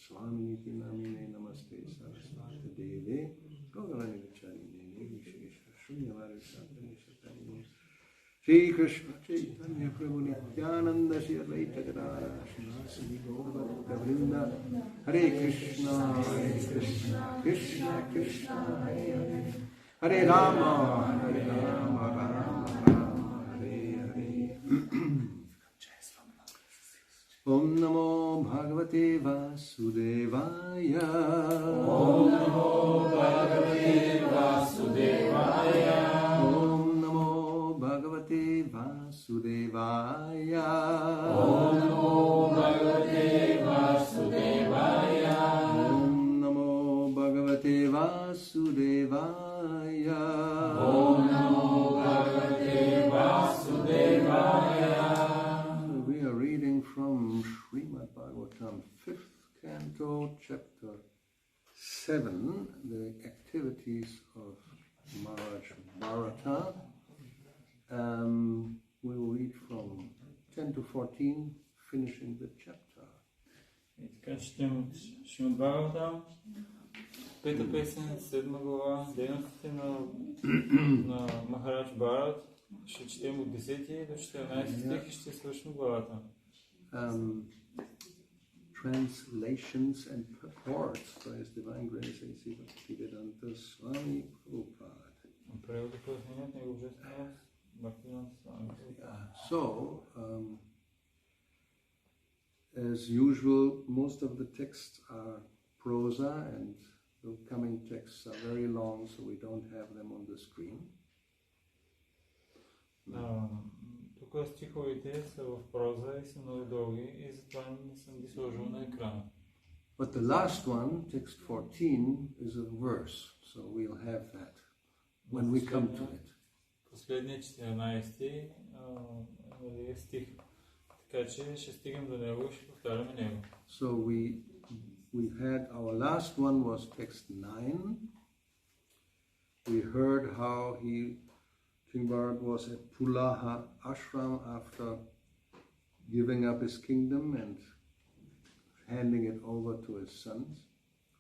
Swami Namine Namaste Saraswati Deve Gauravani Vicharine Vishesha Shunyavara Satani Satani Shri Krishna Chaitanya Prabhu Nityananda Shri Advaita Gadara Sri Gaurabhakta Vrinda Hare Krishna Krishna Krishna Hare Hare Hare Rama Rama Rama Hare Hare Om Namo Bhagavate Vasudevaya Om Namo Bhagavate Vasudevaya Om Namo Bhagavate Vasudevaya Om Namo Bhagavate Vasudevaya Om Namo Bhagavate Vasudevaya Om Namo Bhagavate Vasudevaya. We are reading from Srimad Bhagavatam, 5th canto, chapter 7, the activities of Maharaj Bharata. We will read from 10 to 14, finishing the chapter. И така четем Шримад Бхагаватам, 5-та песен, 7 глава, дейностите на Махарадж Бхарат. Ще четем от 10 до 14 стих и ще свършим главата. Translations and purports by His Divine Grace A.C. Bhakti-yoga Swami Prabhupada. Превод и пояснение от Негово Божественост, Бхакти-yoga Swami Prabhupada. So, as usual, most of the texts are prosa and the coming texts are very long, so we don't have them on the screen. Тук стиховете са в проза и са много дълги и затова не съм ги сложил на екрана. But the last one, text 14, is a verse, so we'll have that when we come to it. Последният 14 е стих, така че ще стигнем до него и ще повтаряме него. So we had, our last one was text 9. We heard how King Bharat was at Pulaha ashram after giving up his kingdom and handing it over to his sons.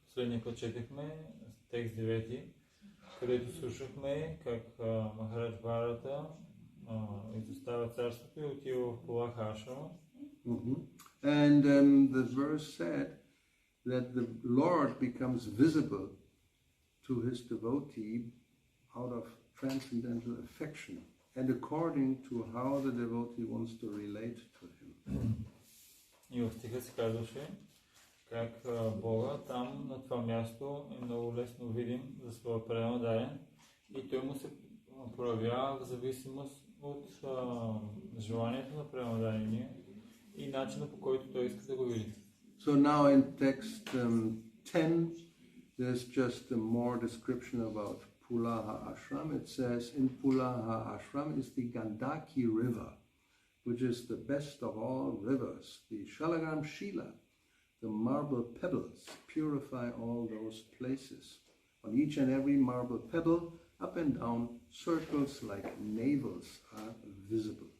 Последния път четехме текст 9, където слушахме как Махарадж Бхарата изоставя царството и отива в Пулаха ашрама. And the verse said that the Lord becomes visible to his devotee out of transcendental affection and according to how the devotee wants to relate to him. И в стиха се казваше как Бога там на това място е много лесно видим за своя преданен и той му се проявява в зависимост от желанието на преданения и начина по който той иска да го види. So now in text 10 there's just a more description about Pulaha ashram. It says in Pulaha ashram is the Gandaki river, which is the best of all rivers. The Shalagam Shila, the marble pebbles, purify all those places. On each and every marble pebble, up and down, circles like navels are visible.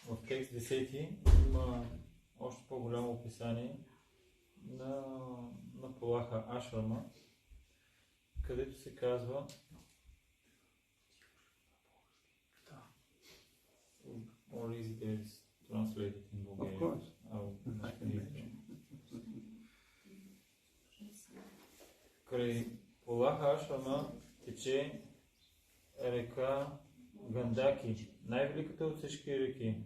В текст 10 има още по-голямо описание на Пулаха ашрама, където се казва or is it translated in Bulgarian? Of course. Край Пулаха ашрама тече река Гандаки, най-великата от всички реки.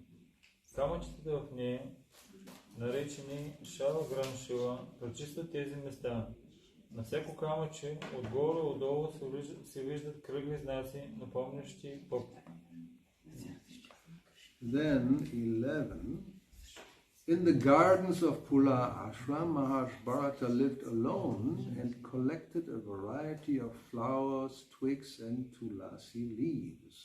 Камъчетата в нея, наречени Шалаграм Шила, пречистват тези места. На всяко камъче, отгоре отдолу се виждат кръгли знаци, напомнящи попки. Then 11. In the gardens of Pula ashram, Maharaj Bharata lived alone and collected a variety of flowers, twigs and tulasi leaves.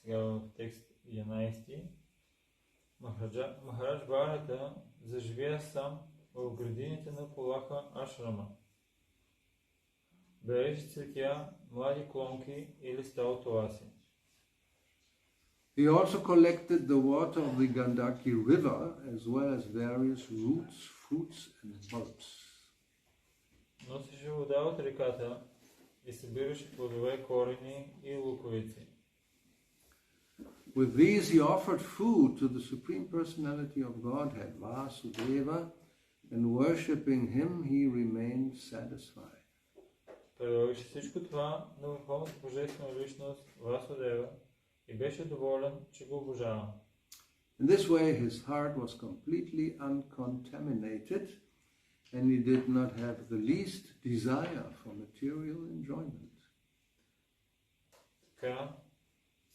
Сега в текст 11. Махарадж Бхарата заживя сам в градините на Пулаха ашрама. Береше цветя, млади клонки и листа от туаси. He also collected the water of the Gandaki river as well as various roots, fruits and bulbs. Но носеше вода от реката и събираше плодове, корени и луковици. With these he offered food to the Supreme Personality of Godhead, Vasudeva, and worshipping him he remained satisfied. Предлагаше всичко това на Върховната Божествена личност Васудева и беше доволен, че го обожава. In this way his heart was completely uncontaminated and he did not have the least desire for material enjoyment. Така,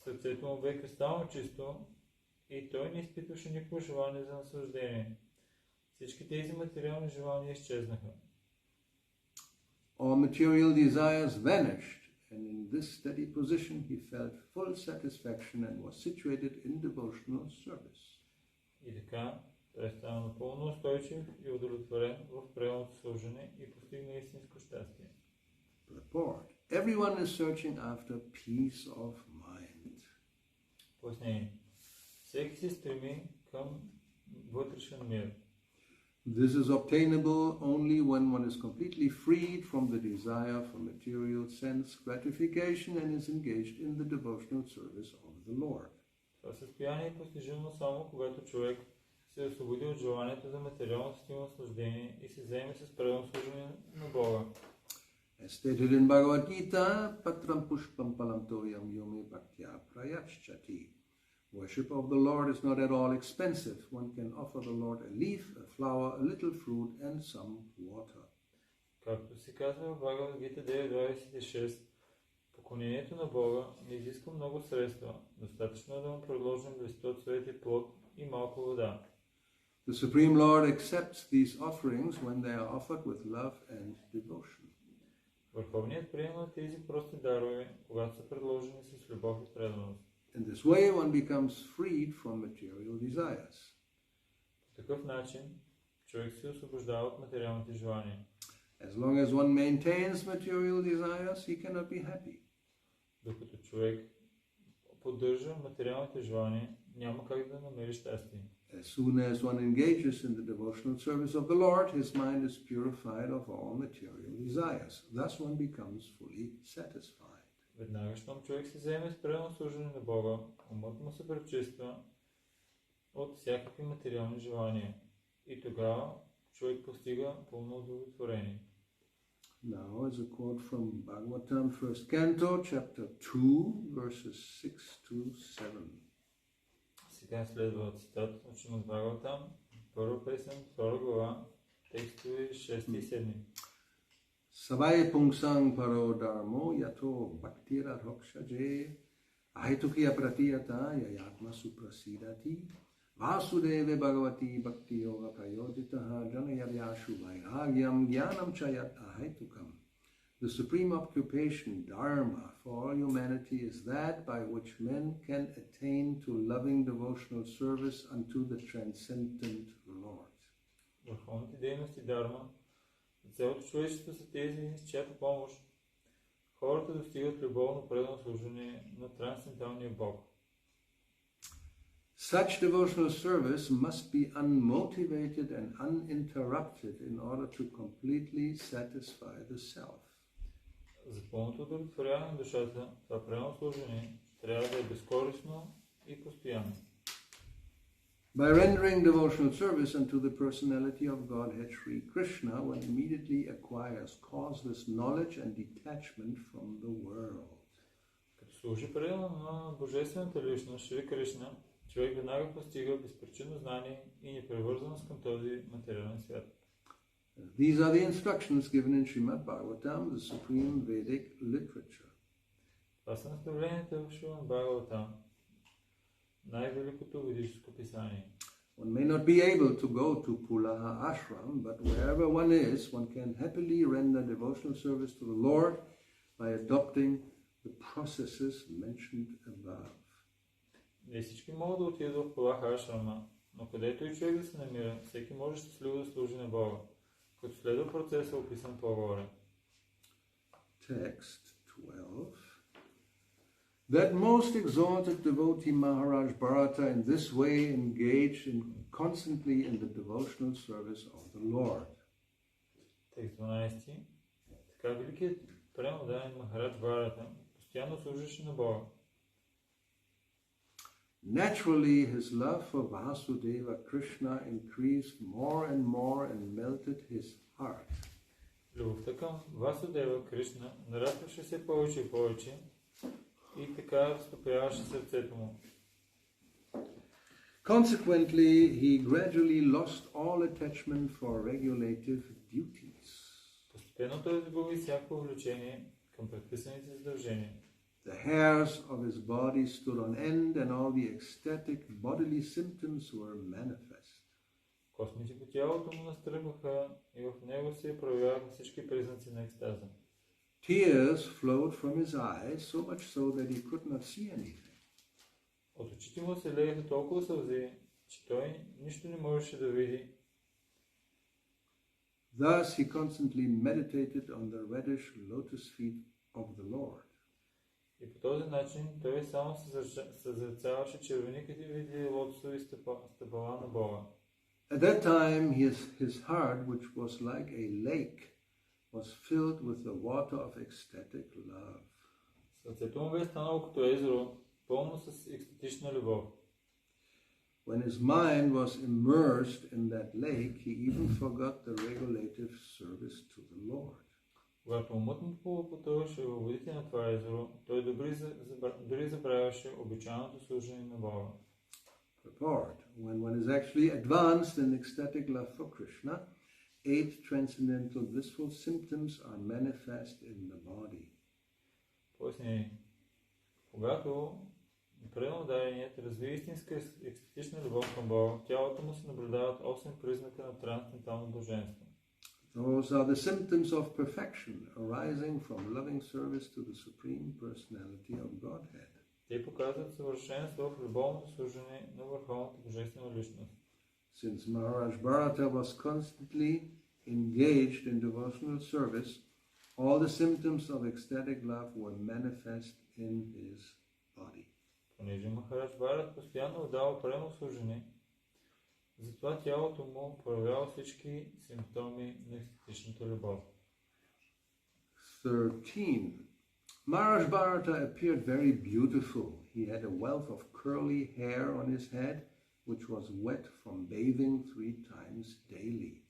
сърцето му бе кристално чисто и той не изпитваше никакво желание за наслаждение. Всички тези материални желания изчезнаха. All material desires vanished, and in this steady position he felt full satisfaction and was situated in devotional service. И така, той стана напълно устойчив и удовлетворен в пределното служене и постигна истинско щастие. Purport. Everyone is searching after peace of mind. Пояснение. Всеки се стреми към вътрешен мир. This is obtainable only when one is completely freed from the desire for material sense gratification and is engaged in the devotional service of the Lord. Това състояние е постижимо само когато човек се освободи от желанието за материално стимул наслаждение и се заеме с пределно служение на Бога. As stated in Bhagavad Gita, Patram Pushpam Palamtoyam Yome Bhaktya Prayachchati. Worship of the Lord is not at all expensive. One can offer the Lord a leaf, a flower, a little fruit, and some water. Както се казва в Бхагавад Гита 9.26, поклонението на Бога не изисква много средства. Достатъчно е да му предложим листот, цвет и плод и малко вода. The Supreme Lord accepts these offerings when they are offered with love and devotion. Върховният приема тези прости дарове, когато са предложени с любов и преданост. In this way, one becomes freed from material desires. По такъв начин, човек се освобождава от материалните желания. As long as one maintains material desires, he cannot be happy. Докато човек поддържа материалните желания, няма как да намери щастие. As soon as one engages in the devotional service of the Lord, his mind is purified of all material desires. Thus one becomes fully satisfied. Веднага, щом човек се заеме с пределно служене на Бога, умът му се пречиства от всякакви материални желания. И тогава човек постига пълно удовлетворение. Now, as a quote from Bhagavatam, first canto, chapter 2, verses 6 to 7. Сега следва цитат от Шримад Бхагаватам, първа песен, втора глава, текстове 6 и 7. Savai pungsang paro dharmo yato bhaktira hokshaje ahitukiya pratiyata yayatma suprasidati vasudeve bhagavati bhakti-yoga prayoditaha janayavyashu vairagyam jnanam chayat ahaitukam. The supreme occupation, dharma, for all humanity is that by which men can attain to loving devotional service unto the transcendent Lord. Върховните дейности дарма за цялото човечество са тези, с чиято помощ хората достигат любовно пределно служение на трансценденталния Бог. Such devotional service must be unmotivated and uninterrupted in order to completely satisfy the self. За пълното удовлетворяване на душата, това пределно служение трябва да е безкористно и постоянно. By rendering devotional service unto the personality of Godhead Sri Krishna, one immediately acquires causeless knowledge and detachment from the world. Като служи пределно на Божествената личност Шри Кришна, човек веднага постига безпричинно знание и непревързаност към този материален свят. These are the instructions given in Srimad Bhagavatam, the supreme Vedic literature. Това са наставленията в Шримад Бхагаватам, най-великото ведическо писание. One may not be able to go to Pulaha ashram, but wherever one is, one can happily render devotional service to the Lord by adopting the processes mentioned above. Не всички могат да отидат в Пулаха ашрама, но където и човек да се намира, всеки може щастливо да служи на Бога, като следва процеса, описан по-горе. Text 12. That most exalted devotee Maharaj Bharata in this way engaged constantly in the devotional service of the Lord. Текст 12. Така великият преmodaен Махарадж Бхарата постоянно служеше на Бога. Naturally, his love for Vasudeva Krishna increased more and melted his heart. Любовта към Васудева Кришна нарастваше все повече и повече и така разтопяваше сърцето му. Consequently, he gradually lost all attachment for regulative duties. Постепенно той загуби всяко влечение към предписаните задължения. The hairs of his body stood on end and all the ecstatic bodily symptoms were manifest. Космите по тялото му настръгваха и в него се проявяваха всички признаци на екстаза. Tears flowed from his eyes, so much so that he could not see anything. От очите му се лееха толкова сълзи, че той нищо не можеше да види. Thus he constantly meditated on the reddish lotus feet of the Lord. И по този начин той само съзерцаваше червениките види лотосови стъпала на Бога. At that time his heart, which was like a lake, was filled with the water of ecstatic love. Сърцето му бе станало като езеро, пълно с екстатична любов. When his mind was immersed in that lake, he even forgot the regulative service to the Lord. Когато умът му потъваше във водите на това езеро, той дори забравяше обичайното служение на Бога. Purport. When one is actually advanced in ecstatic love for Krishna, 8 transcendental blissful symptoms are manifest in the body. Пояснение. Когато преудареният развие истинска екстатична любов към Бога, в тялото му се наблюдават 8 признака на трансцендентално блаженство. Those are the symptoms of perfection arising from loving service to the Supreme Personality of Godhead. Те показват съвършенство в любовното служение на върховната божествена личност. Since Maharaj Bharata was constantly engaged in devotional service, all the symptoms of ecstatic love were manifest in his body. Понеже Махарадж Бхарат постоянно отдава прямо служение, затова тялото му проявява всички симптоми на естетичната любов. 13. Maharaj Bharata appeared very beautiful. He had a wealth of curly hair on his head, which was wet from bathing 3 times daily.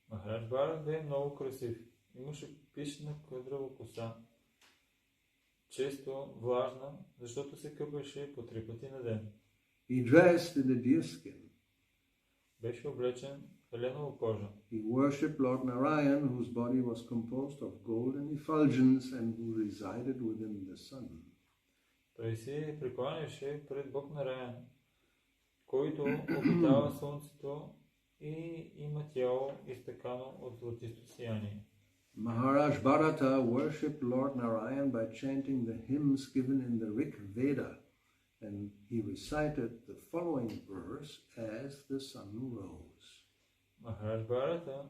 Махарадж Бхарат бе много красив. Имаше пишна къдрава коса, често влажна, защото се къпеше по 3 пъти на ден. He dressed in the deerskin. Беше облечен в еленова кожа. He worshipped Lord Narayan, whose body was composed of golden effulgence and who resided within the sun. Той се прекланяше пред Бог Нараян, който обитава слънцето и има тяло изтъкано от златисто сияние. Maharaj Bharata worshipped Lord Narayan by chanting the hymns given in the Rig Veda, and he recited the following verse as the sun rose. Махарадж Бхарата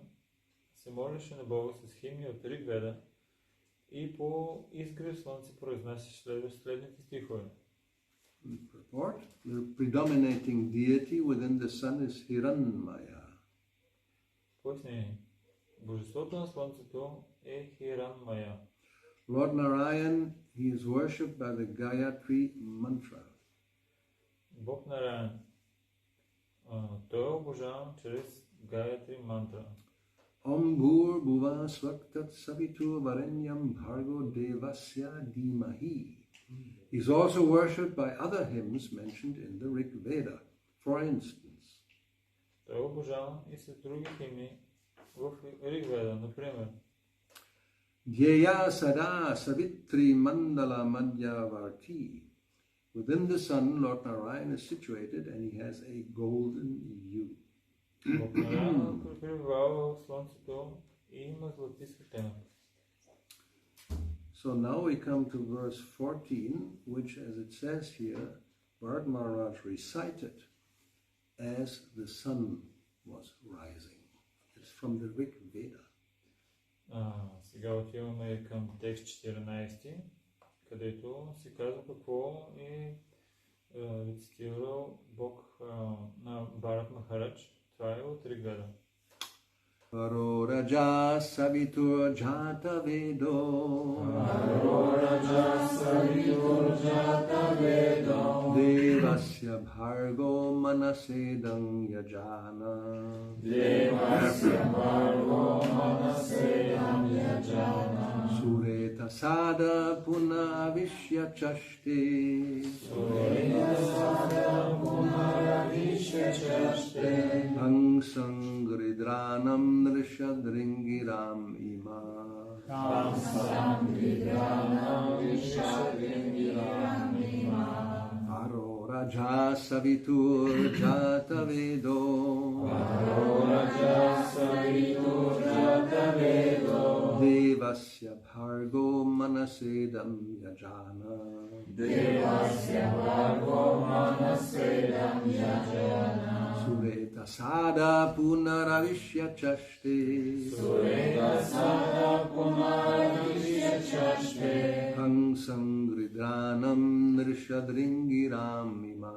се молеше на Бога с химни от Риг Веда и по изгрев слънце произнасяше следните стихове. Purport. The predominating deity within the sun is Hiranmaya. Пояснение. Божеството на слънцето е Хиранмая. Lord Narayan, he is worshipped by the Gayatri mantra. Бог Нараян. Той е обожаван чрез Гаятри мантра. Om Bhur Bhuva Swaktat Savitu Varenyam Bhargo Devasya Dhimahi. He is also worshipped by other hymns mentioned in the Rig Veda. For instance, Той е обожаван и с други химни в Риг Веда, например. Dhyeya Sada Savitri Mandala Madhyavarti. Within the sun, Lord Narayan is situated and he has a golden hue. Бог Нараян пребивава в слънцето и има злати светена. So now we come to verse 14, which, as it says here, Bharat Maharaj recited as the sun was rising. It's from the Rig Veda. Сега отиваме към текст 14, където се казва какво е рецитирал Бог на Бхарат Махарадж. Това е от Риг Веда. Paro Raja Savitur Jata Vedo Devasya Bhargo Manasedam Yajana Sureta Sada Punavishya Chashti Ang Sangridranam Nrishadringiram Ima Paro Raja Savitur Jata Vedo Devasya Bhargo Manasedam Yajana Sureta Sada Punaravishya Chashti Ang Sangridranam Nrishadringiram Ima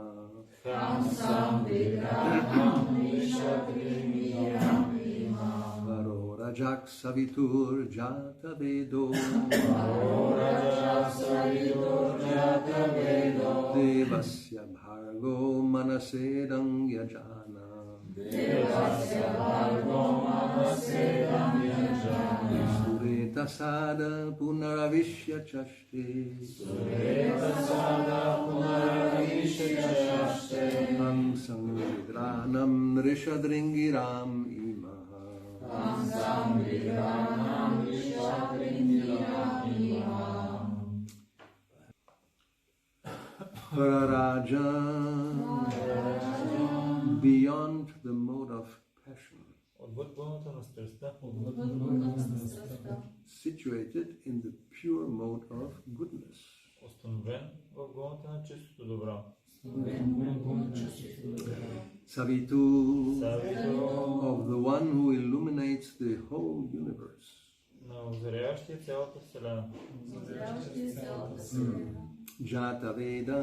Varo Rajak Savitur Jata Vedo Devasya Bhargo Manasedam Yajana Sureta Sada Punaravishya Chashti Ang Sangridranam Nrishadringiram Ima Pararaja, beyond the mode of passion, situated in the pure mode of goodness. Savitu, of the one who illuminates the whole universe. Jata Veda,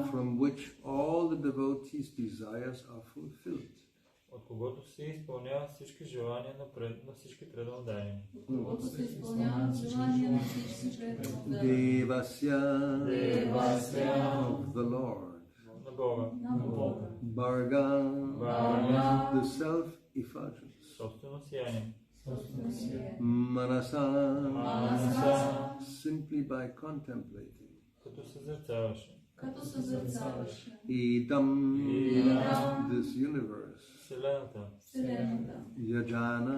from which all the devotees' desires are fulfilled. От когото се изпълняват всички желания на всички преданодайни. Devasya, of the Lord. На Бога. Bharga, the self-effulgence. Собствено сияние. Manasa, simply by contemplating. Като съзерцаваше. Idam, this universe. Вселената. Yajana,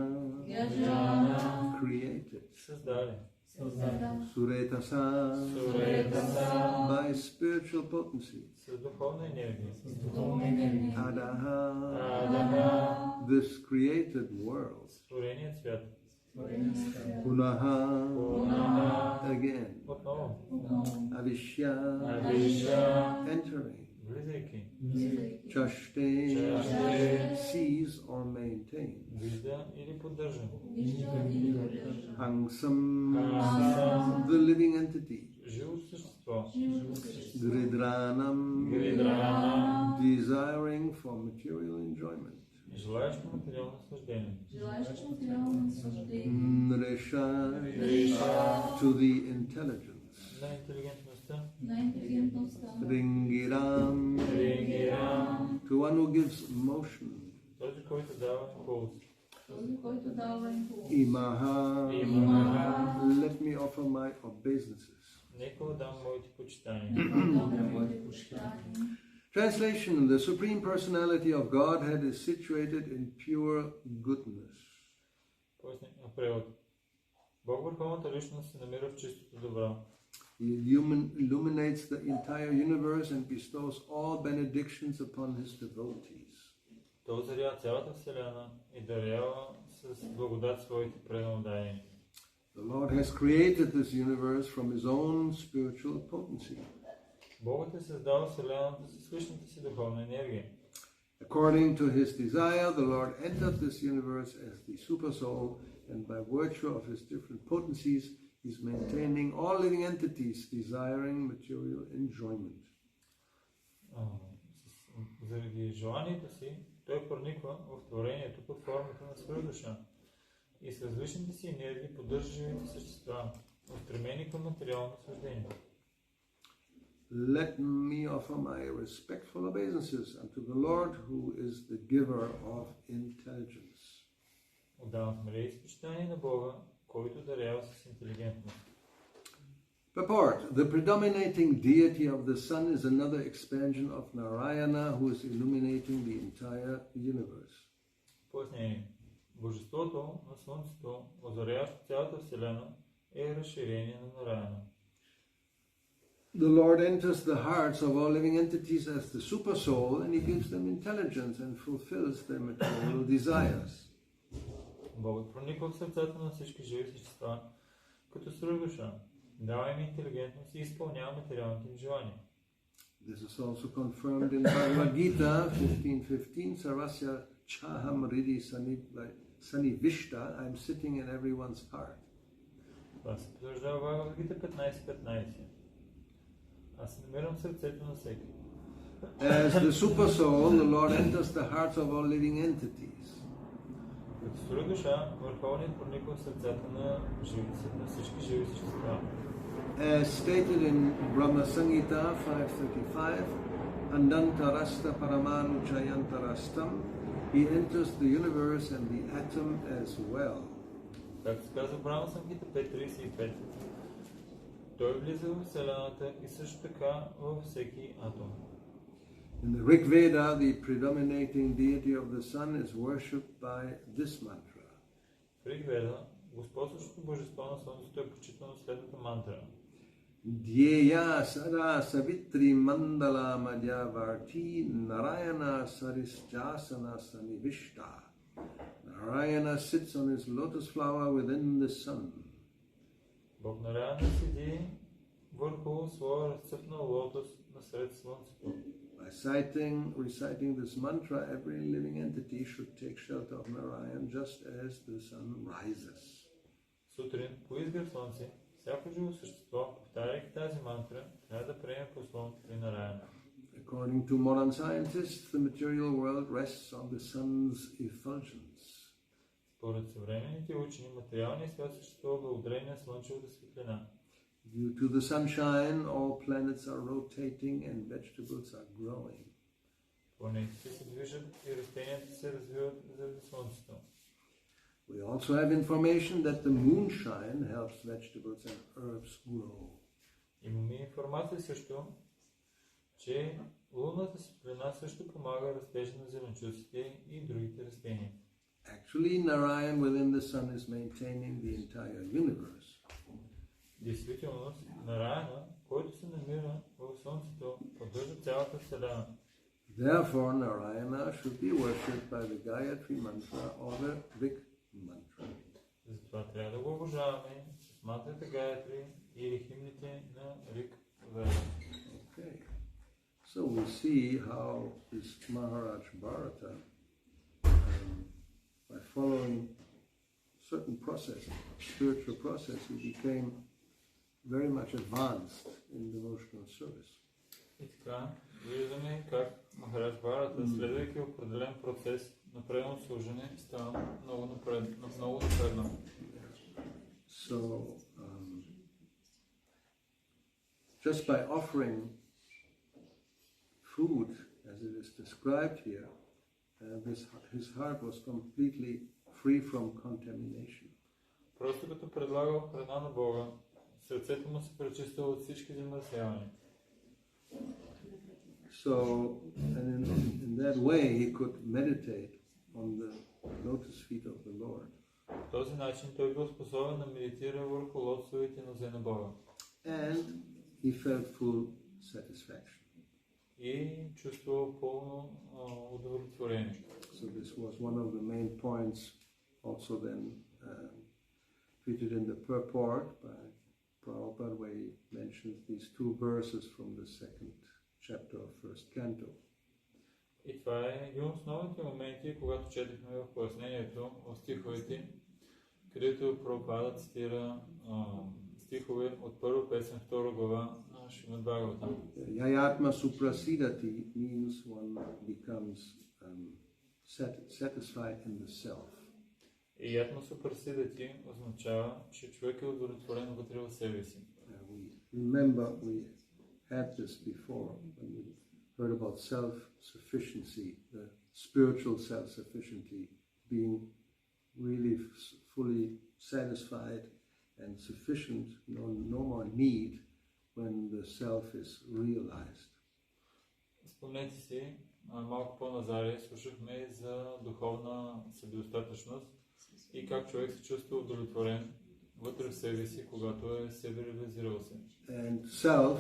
created. Създали. Suretasa, by spiritual potency. С духовна енергия. Adaha, this created world. Створеният свят. Punaha, again. Отново. Avishya, entering. Влизайки. Chashte, seize or maintain. Вижда или поддържа. Hangsam, the living entity. Живо същество. Gridranam, desiring for material enjoyment. Желаещо материално наслаждение. Nresha, to the intelligence. На интелигентността. Ringiram, to one who gives motion. Този, който дава импулс. Imaha, let me offer my obeisances. Нека дам моите почитания. Translation: The Supreme Personality of Godhead is situated in pure goodness. Превод. Бог върховната личност се намира в чистото добро. He illuminates the entire universe and bestows all benedictions upon his devotees. Той озарява цялата вселена и дарява с благодат своите преданодайни. The Lord has created this universe from his own spiritual potency. Богът е създал вселената с личната си духовна енергия. According to his desire, the Lord entered this universe as the supersoul, and by virtue of his different potencies, is maintaining all living entities desiring material enjoyment. Заради желанието си, той прониква в творението под формата на свръхдуша и с различните си енергии поддържа живите същества, устремени към материално наслаждение. Let me offer my respectful obeisances unto the Lord, who is the giver of intelligence. Отдавам смелее изпочитание на Бога, който дарява с интелигентност. Purport. The predominating deity of the sun is another expansion of Narayana, who is illuminating the entire universe. Пояснение. Божеството на Слънцето, озаряващо цялата Вселена, е разширение на Нараяна. The Lord enters the hearts of all living entities as the super soul, and he gives them intelligence and fulfills their material desires. Богът прониква в сърцата на всички живи същества, като свръхдуша, дава им интелигентност и изпълнява материалните им желания. This is also confirmed in Bhagavad Gita 15:15. Sarvasya chaham ridi sanivishta. I am sitting in everyone's heart. Това се потвърждава в Бхагавад Гита 15:15. Аз се намирам в сърцето на всеки. As the super soul, the Lord enters the hearts of all living entities. Като свръхдуша, Върховният прониква в сърцата на всички живи същества. As stated in Brahma Samhita 5:35, Anantarasta Paramanu Chayantarastam, he enters the universe and the atom as well. Както се казва в Брахма Самхита 5:35, той влиза в Вселената и също така във всеки атом. In the Rig Veda, the predominating deity of the sun is worshipped by this mantra. В Риг Веда, господстващото божество на Слънцето е почитано следната мантра. Dhyeya sada savitri mandala madhyavarti Narayana sarisjasana sanivishta. Narayana sits on his lotus flower within the sun. Бог Нараяна седи върху своя разцъпнал лотос насред Слънцето. By reciting this mantra, every living entity should take shelter of Narayan just as the sun rises. Сутрин, по изгрев слънце, всяко живо същество, повтаряйки тази мантра, трябва да приеме послон при Нараяна. According to modern scientists, the material world rests on the sun's effulgence. Според съвременните учени, материалният свят съществува благодарение на слънчевата светлина. Due to the sunshine, all planets are rotating and vegetables are growing. Планетите се движат и растенията се развиват заради слънцето. We also have information that the moonshine helps vegetables and herbs grow. Имаме информация също, че лунната светлина също помага растежа на зеленчуците и другите растения. Actually, Narayan within the sun is maintaining the entire universe. Действителност, Нараяна, който се намира в Слънцето, поддържа цялата Вселена. Therefore, Narayana should be worshipped by the Gayatri mantra or the Rig mantra. Затова трябва да го обожаваме с мантрата Гаятри или химните на Риг Веда. Okay. So we see how this Maharaj Bharata, by following certain process, spiritual process, he became very much advanced in devotional service. И така, виждаме как Махарадж Бхарата, следвайки определен процес на преданно служене, става много напреднал. So, just by offering food, as it is described here, his heart was completely free from contamination. Просто като предлагал храна на Бога, сърцето му се пречиства от всички замърсявания. So, and in that way, he could meditate on the lotus feet of the Lord. По този начин той бил способен да медитира върху лотосовите нозе на Бога. And he felt full satisfaction. И чувствал пълно удовлетворение. So this was one of the main points also then treated in the purport by Prabhupada, where he mentions these two verses from the second chapter of first canto. И това е един от основните моменти, когато четахме в пояснението в стиховете, където Прабхупада цитира стихове от първа песен, втора глава на Шримад Бхагаватам. Yayatma suprasidati means one becomes satisfied in the self. И атмосупресидати означава, че човек е удовлетворен вътре в себе си. We remember we had this before when we heard about self-sufficiency, the spiritual self-sufficiency, being really fully satisfied and sufficient, no more need when the self is realized. Спомнете си, малко по-назаре слушахме за духовна себедостатъчност и как човек се чувства удовлетворен вътре в себе си, когато е себе реализирал се. And self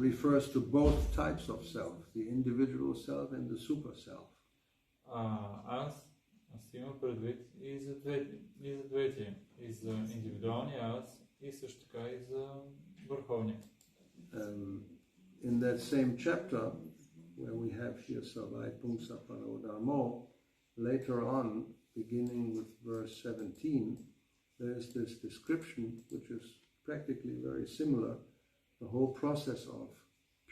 refers to both types of self, the individual self and the super self. Аз имам предвид и за двете, и за индивидуалния аз, и също така и за върховния. In that same chapter, where we have here Savai Pungsapano Dharmo, later on, beginning with verse 17, there is this description which is practically very similar, the whole process of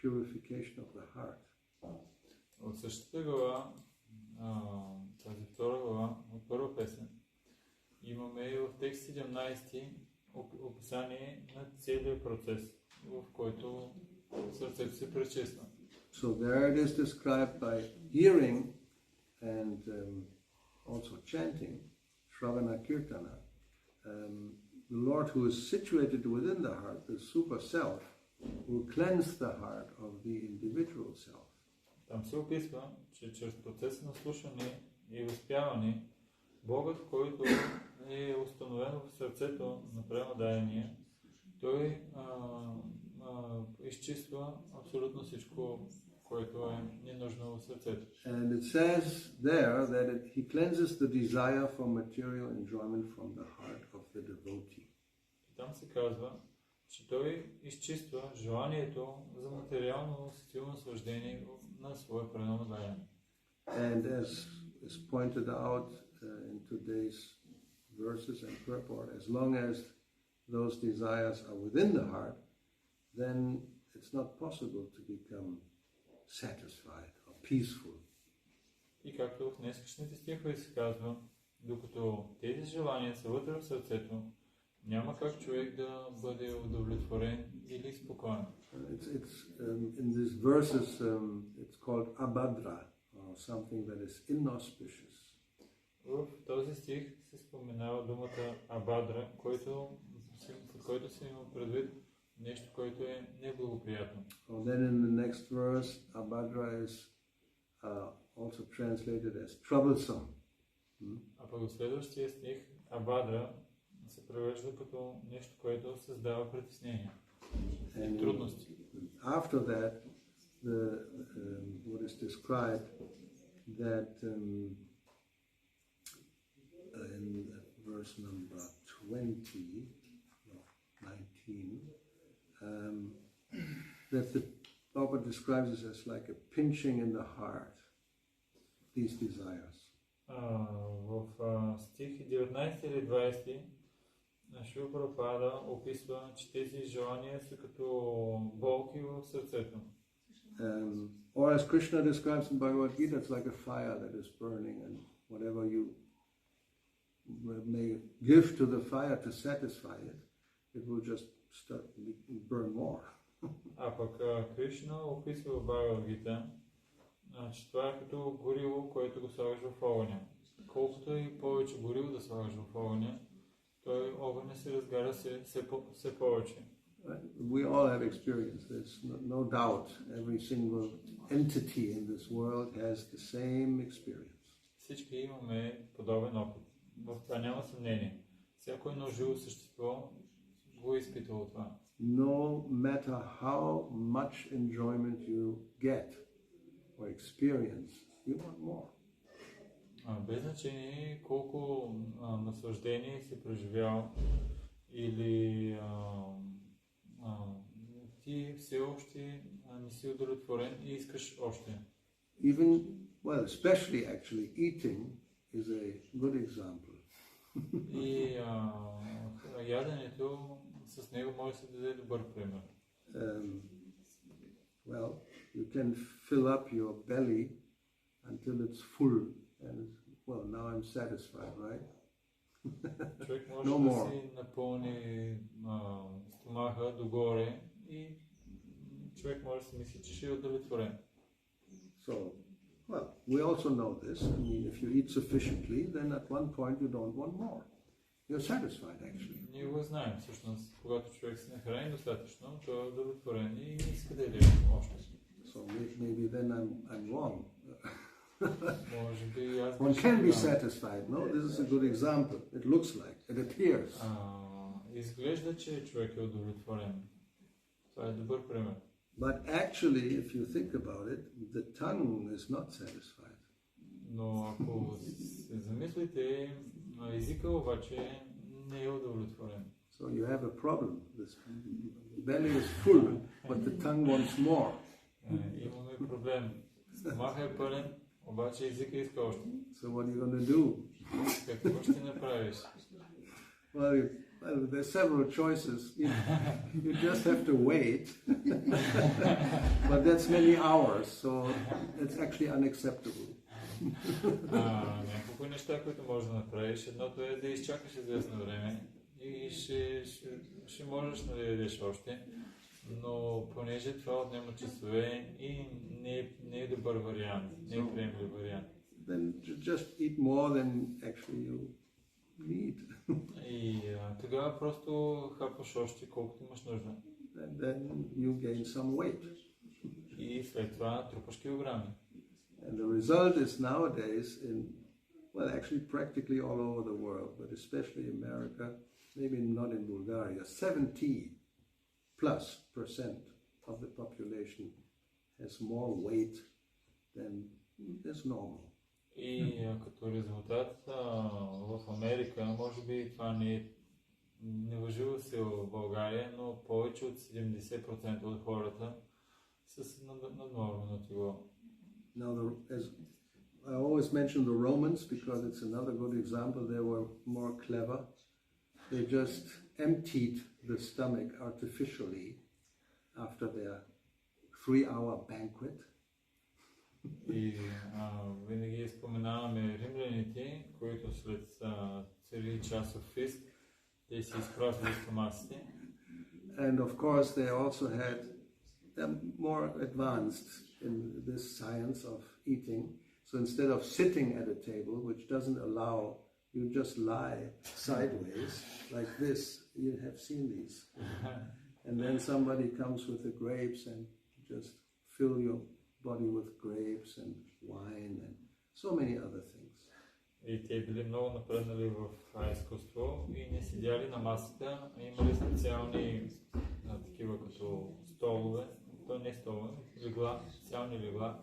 purification of the heart. От същата глава, тази втора глава, от първа песен, имаме и в текст 17 описание на целият процес, в който сърцето се пречиства. So there it is described by hearing and also chanting, Shravana Kirtana. The Lord who is situated within the heart, the super self, will cleanse the heart of the individual self. Там се описва, че чрез процеса на слушане и възпяване, Богът, който е установен в сърцето на пренадаяние, той изчиства абсолютно всичко, което е ненужно в сърцето. And it says there that he cleanses the desire for material enjoyment from the heart of the devotee. Там се казва, че той изчиства желанието за материално сетивно наслаждение на своя пренадаяние. And as is pointed out in today's verses and purport, as long as those desires are within the heart, then it's not possible to become satisfied or peaceful. И както в днескашните стихове се казва, докато тези желания са вътре в сърцето, няма как човек да бъде удовлетворен или спокоен. In these verses, it's called abhadra, or something that is inauspicious. В този стих се споменава думата абадра, който се има предвид нещо, което е неблагоприятно. Then in the next verse, abhadra is also translated as troublesome. А пък в следващия стих абадра се превежда като нещо, което създава притеснение и трудности. After that, what is described that in verse number 19, that the Prabhupada describes this as like a pinching in the heart, these desires. В стих 19 или 20 Шрила Прабхупада описва, че тези желания са като болки в сърцето. Or as Krishna describes in Bhagavad Gita, it's like a fire that is burning, and whatever you may give to the fire to satisfy it, it will just burn more. А пък Кришна описва в Бхагавад Гита, че това е като гориво, което го слагаш в огъня. Колкото и повече гориво да слагаш в огъня, той огъня се разгаря все повече. We all have experience. There's no doubt. Every single entity in this world has the same experience. Всички имаме подобен опит. В това няма съмнение. Всяко едно живо същество го е изпитвало това. No matter how much enjoyment you get or experience, you want more. Без значение колко наслаждение си преживял или ти все още не си удовлетворен и искаш още. Even, well, especially actually eating is a good example. И яденето с него може да се даде добър пример. Well, you can fill up your belly until it's full and well, now I'm satisfied, right? Човек може No да more. си напълни стомаха догоре и човек може да си мисли, че ще е удовлетворен. So, well, we also know this. I mean, if you eat sufficiently, then at one point you don't want more. You're satisfied, actually. Ние го знаем всъщност, когато човек се нахрани достатъчно, той е удовлетворен и иска да яде още. So maybe then I'm wrong. Може би аз One can be satisfied, no? This is a good example. It looks like, it appears. Изглежда, че човек е удовлетворен. Това е добър пример. But actually, if you think about it, the tongue is not satisfied. Но ако се замислите, езика обаче не е удовлетворен. So you have a problem. This belly is full, but the tongue wants more. Имаме проблем. Стомаха е пълен, обаче езика иска още. So what are you going to do? Какво ще направиш? Well, there's several choices. You just have to wait. But that's many hours, so it's actually unacceptable. Няколко неща, които можеш да направиш. Едното е да изчакаш известно време и ще можеш да ядеш още. Но понеже това отнема часове и не е добър вариант, не е приемлив вариант. Then just eat more than actually you need. И тогава просто хапваш още колкото имаш нужда. And then you gain some weight. И след това трупаш килограми. And the result is nowadays well, actually practically all over the world, but especially America, maybe not in Bulgaria, 70+% of the population has more weight than is normal. И като резултат в Америка, може би това не важи в България, но повече от 70% от хората са с наднормено тегло. Now, as I always mention the Romans because it's another good example, they were more clever. They just emptied the stomach artificially after their 3-hour banquet. И винаги споменаваме римляните, които след 3-часов фист, те си изпразвали стомасите. And of course they also they're more advanced in this science of eating. So instead of sitting at a table, which doesn't allow, you just lie sideways like this. You have seen these. And then somebody comes with the grapes and just fill your body with grapes and wine and so many other things. И те били много напреднали в изкуство и не седяли на масата, а имали специални такива като столове, то не столове, легла, специални легла,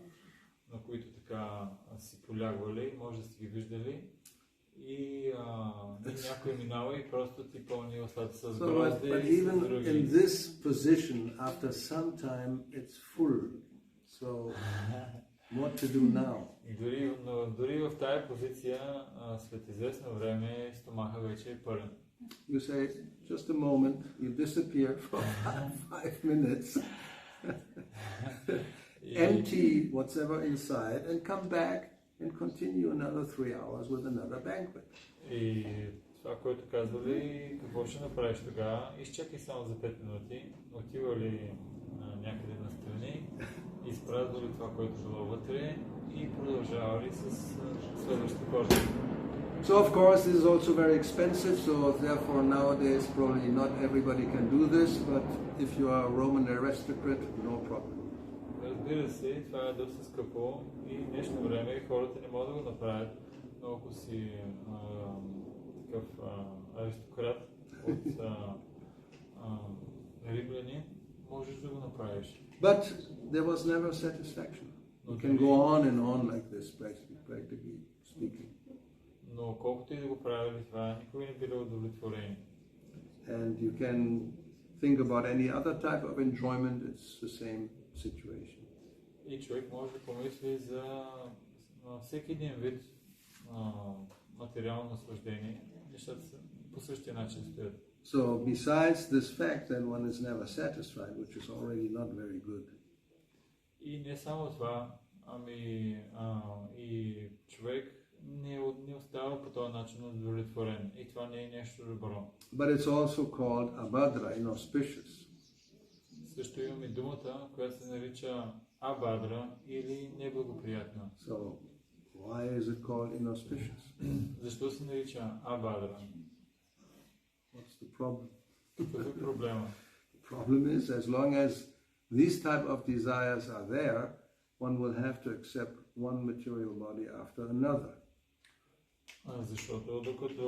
на които така си полягвали, може да сте ги виждали. И някой минава и просто ти пълни устата с грозде и с други. In this position, after some time, it's full. So, what to do now? Дори в тая позиция, след известно време, стомаха вече е пълен. You say, just a moment, you disappear for 5 minutes, empty whatever inside, and come back and continue another 3 hours with another banquet. И това, което казвали, какво ще направиш тогава? Изчакай само за 5 минути, отивали някъде настрани, изпразвали това, което било вътре и продължавали с следващата порция. So of course this is also very expensive, so therefore nowadays probably not everybody can do this, but if you are a Roman aristocrat, no problem. Разбира се, това е доста скъпо и в днешно време хората не могат да го направят, но ако си такъв аристократ от римляни, можеш да го направиш. But there was never satisfaction. You can go on like this, practically speaking. Но колкото и да го правили това, никога не били удовлетворени. And you can think about any other type of enjoyment, it's the same situation. И човек може да помисли за всеки един вид материално наслаждение. Нещата са по същия начин стоят. So besides this fact that one is never satisfied, which is already not very good. И не само това, ами и човек не остава по този начин удовлетворен. И това не е нещо добро. But it's also called abhadra, inauspicious. Също имаме думата, която се нарича абадра или неблагоприятна. So, why is it called inauspicious? Защо се нарича абадра? What's the problem? Какъв е проблема? The problem is, as long as these type of desires are there, one will have to accept one material body after another. Защото докато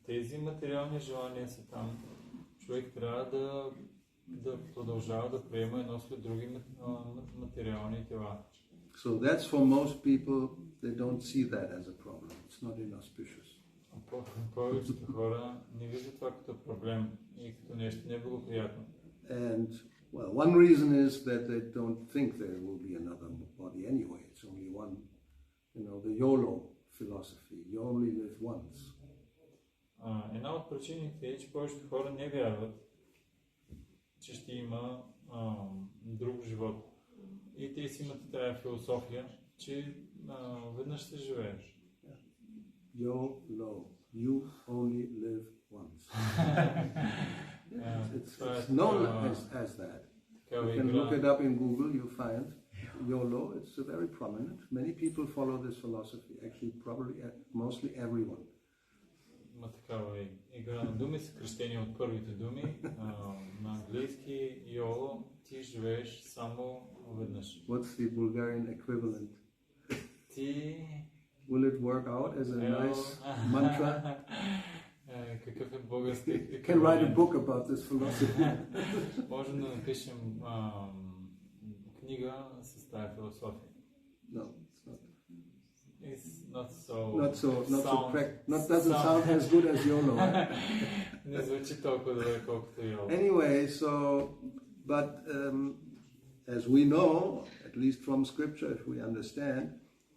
тези материални желания са там, човек трябва да продължава да приема едно след други материални тела. So that's for most people, they don't see that as a problem. It's not inauspicious. Повечето хора не виждат това като проблем и като нещо неблагоприятно. And well, one reason is that they don't think there will be another body anyway. It's only one, the YOLO philosophy. You only live once. Една от причините е, че повечето хора не вярват, че ще има друг живот. И те си имат тази философия, че веднъж ще живееш. YOLO. You only live once. It's known as that. You can look it up in Google, you find YOLO. It's very prominent. Many people follow this philosophy. Actually, probably mostly everyone. Има такава игра на думи, съкръщение от първите думи. На английски YOLO, ти живееш само веднъж. What's the Bulgarian equivalent? Ти... Will it work out as a nice mantra? Какъв е български? You can write a book about this philosophy. Можем да напишем книга с тази философия. No, it's not. It's not so. Doesn't sound as good as YOLO. Не звучи толкова добре колкото YOLO. Anyway, but as we know, at least from scripture, if we understand,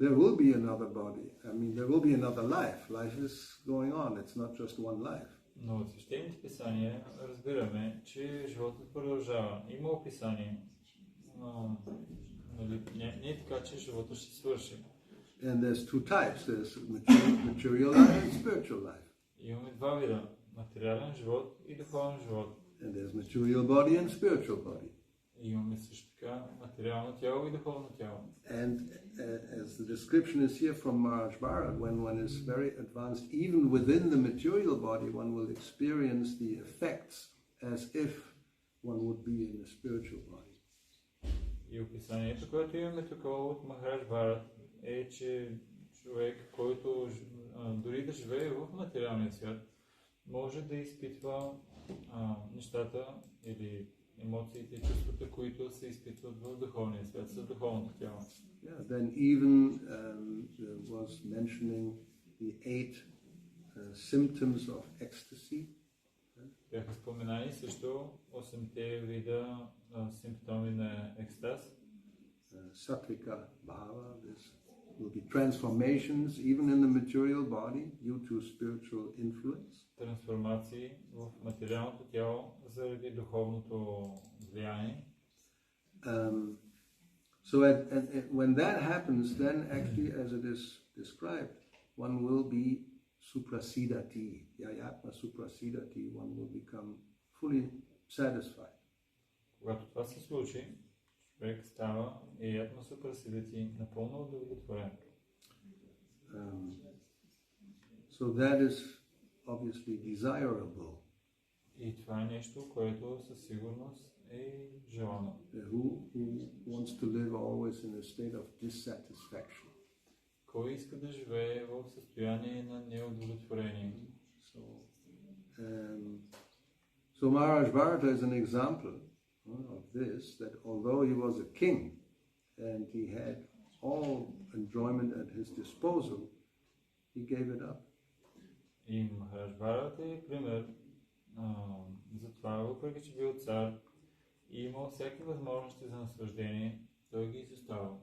there will be another body. I mean, there will be another life. Life is going on. It's not just one life. Но от свещените писания разбираме, че животът продължава. Има описание. Не е така, че живота ще свърши. And there's two types. There's material life and spiritual life. Имаме два вида. Материален живот и духовен живот. And there's material body and spiritual body. Имаме също така материално тяло и духовно тяло. And as the description is here from Maharaj Bharat, when one is very advanced, even within the material body, one will experience the effects as if one would be in a spiritual body. И описанието, което имаме тук от Махарадж Бхарат, е, че човек, който дори да живее в материалния свят, може да изпитва нещата или емоциите и чувствата, които се изпитват в духовния свят, с духовното тяло. Yeah, then even there was mentioning the 8 symptoms of ecstasy. Бяха споменани също 8-те вида симптоми на екстаз. Sattvika bhava, this will be transformations even in the material body due to spiritual influence. Трансформации в материалното тяло заради духовното влияние. So when that happens, then actually, as it is described, one will be suprasidati, yayatma suprasidati, one will become fully satisfied. Когато това се случи, човек става yayatma suprasidati, напълно удовлетворен. So that is obviously desirable. И това е нещо, което със сигурност е желано. Who wants to live always in a state of dissatisfaction? Кой иска да живее в състояние на неудовлетворение? So Maharaj Bharata is an example of this, that although he was a king and he had all enjoyment at his disposal, he gave it up. И Махарадж Бхарат е пример за това, въпреки че бил цар и имал всяки възможности за наслаждение, той ги изоставил.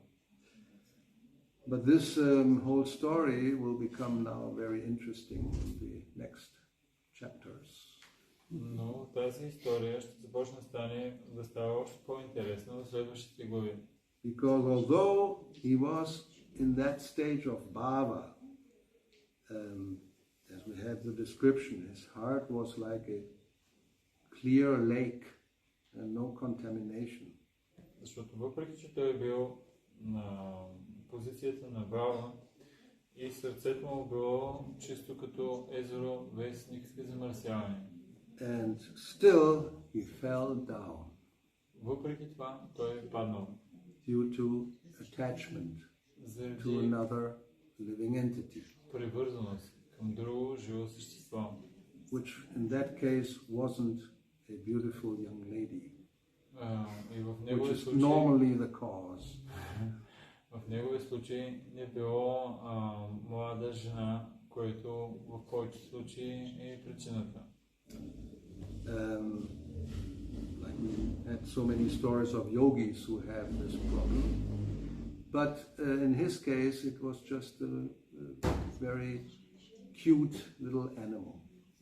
But this whole story will become now very interesting in the next chapters. Но тази история ще започне да става още по-интересна в следващите глави. Because although he was in that stage of bhava, as we had the description, his heart was like a clear lake and no contamination. Защото въпреки, че той е бил на позицията на Брахма и сърцето му било чисто като езеро, без никакви замърсявания. And still he fell down. Въпреки това, той е паднал. Due to attachment to another living entity. Привързаност към друго живо същество. Which in that case wasn't a beautiful young lady. Which is normally the cause. В неговия случай не било млада жена, което в повечето случаи е причината. Like we had so many stories of yogis who have this problem. But in his case, it was just a very cute little animal,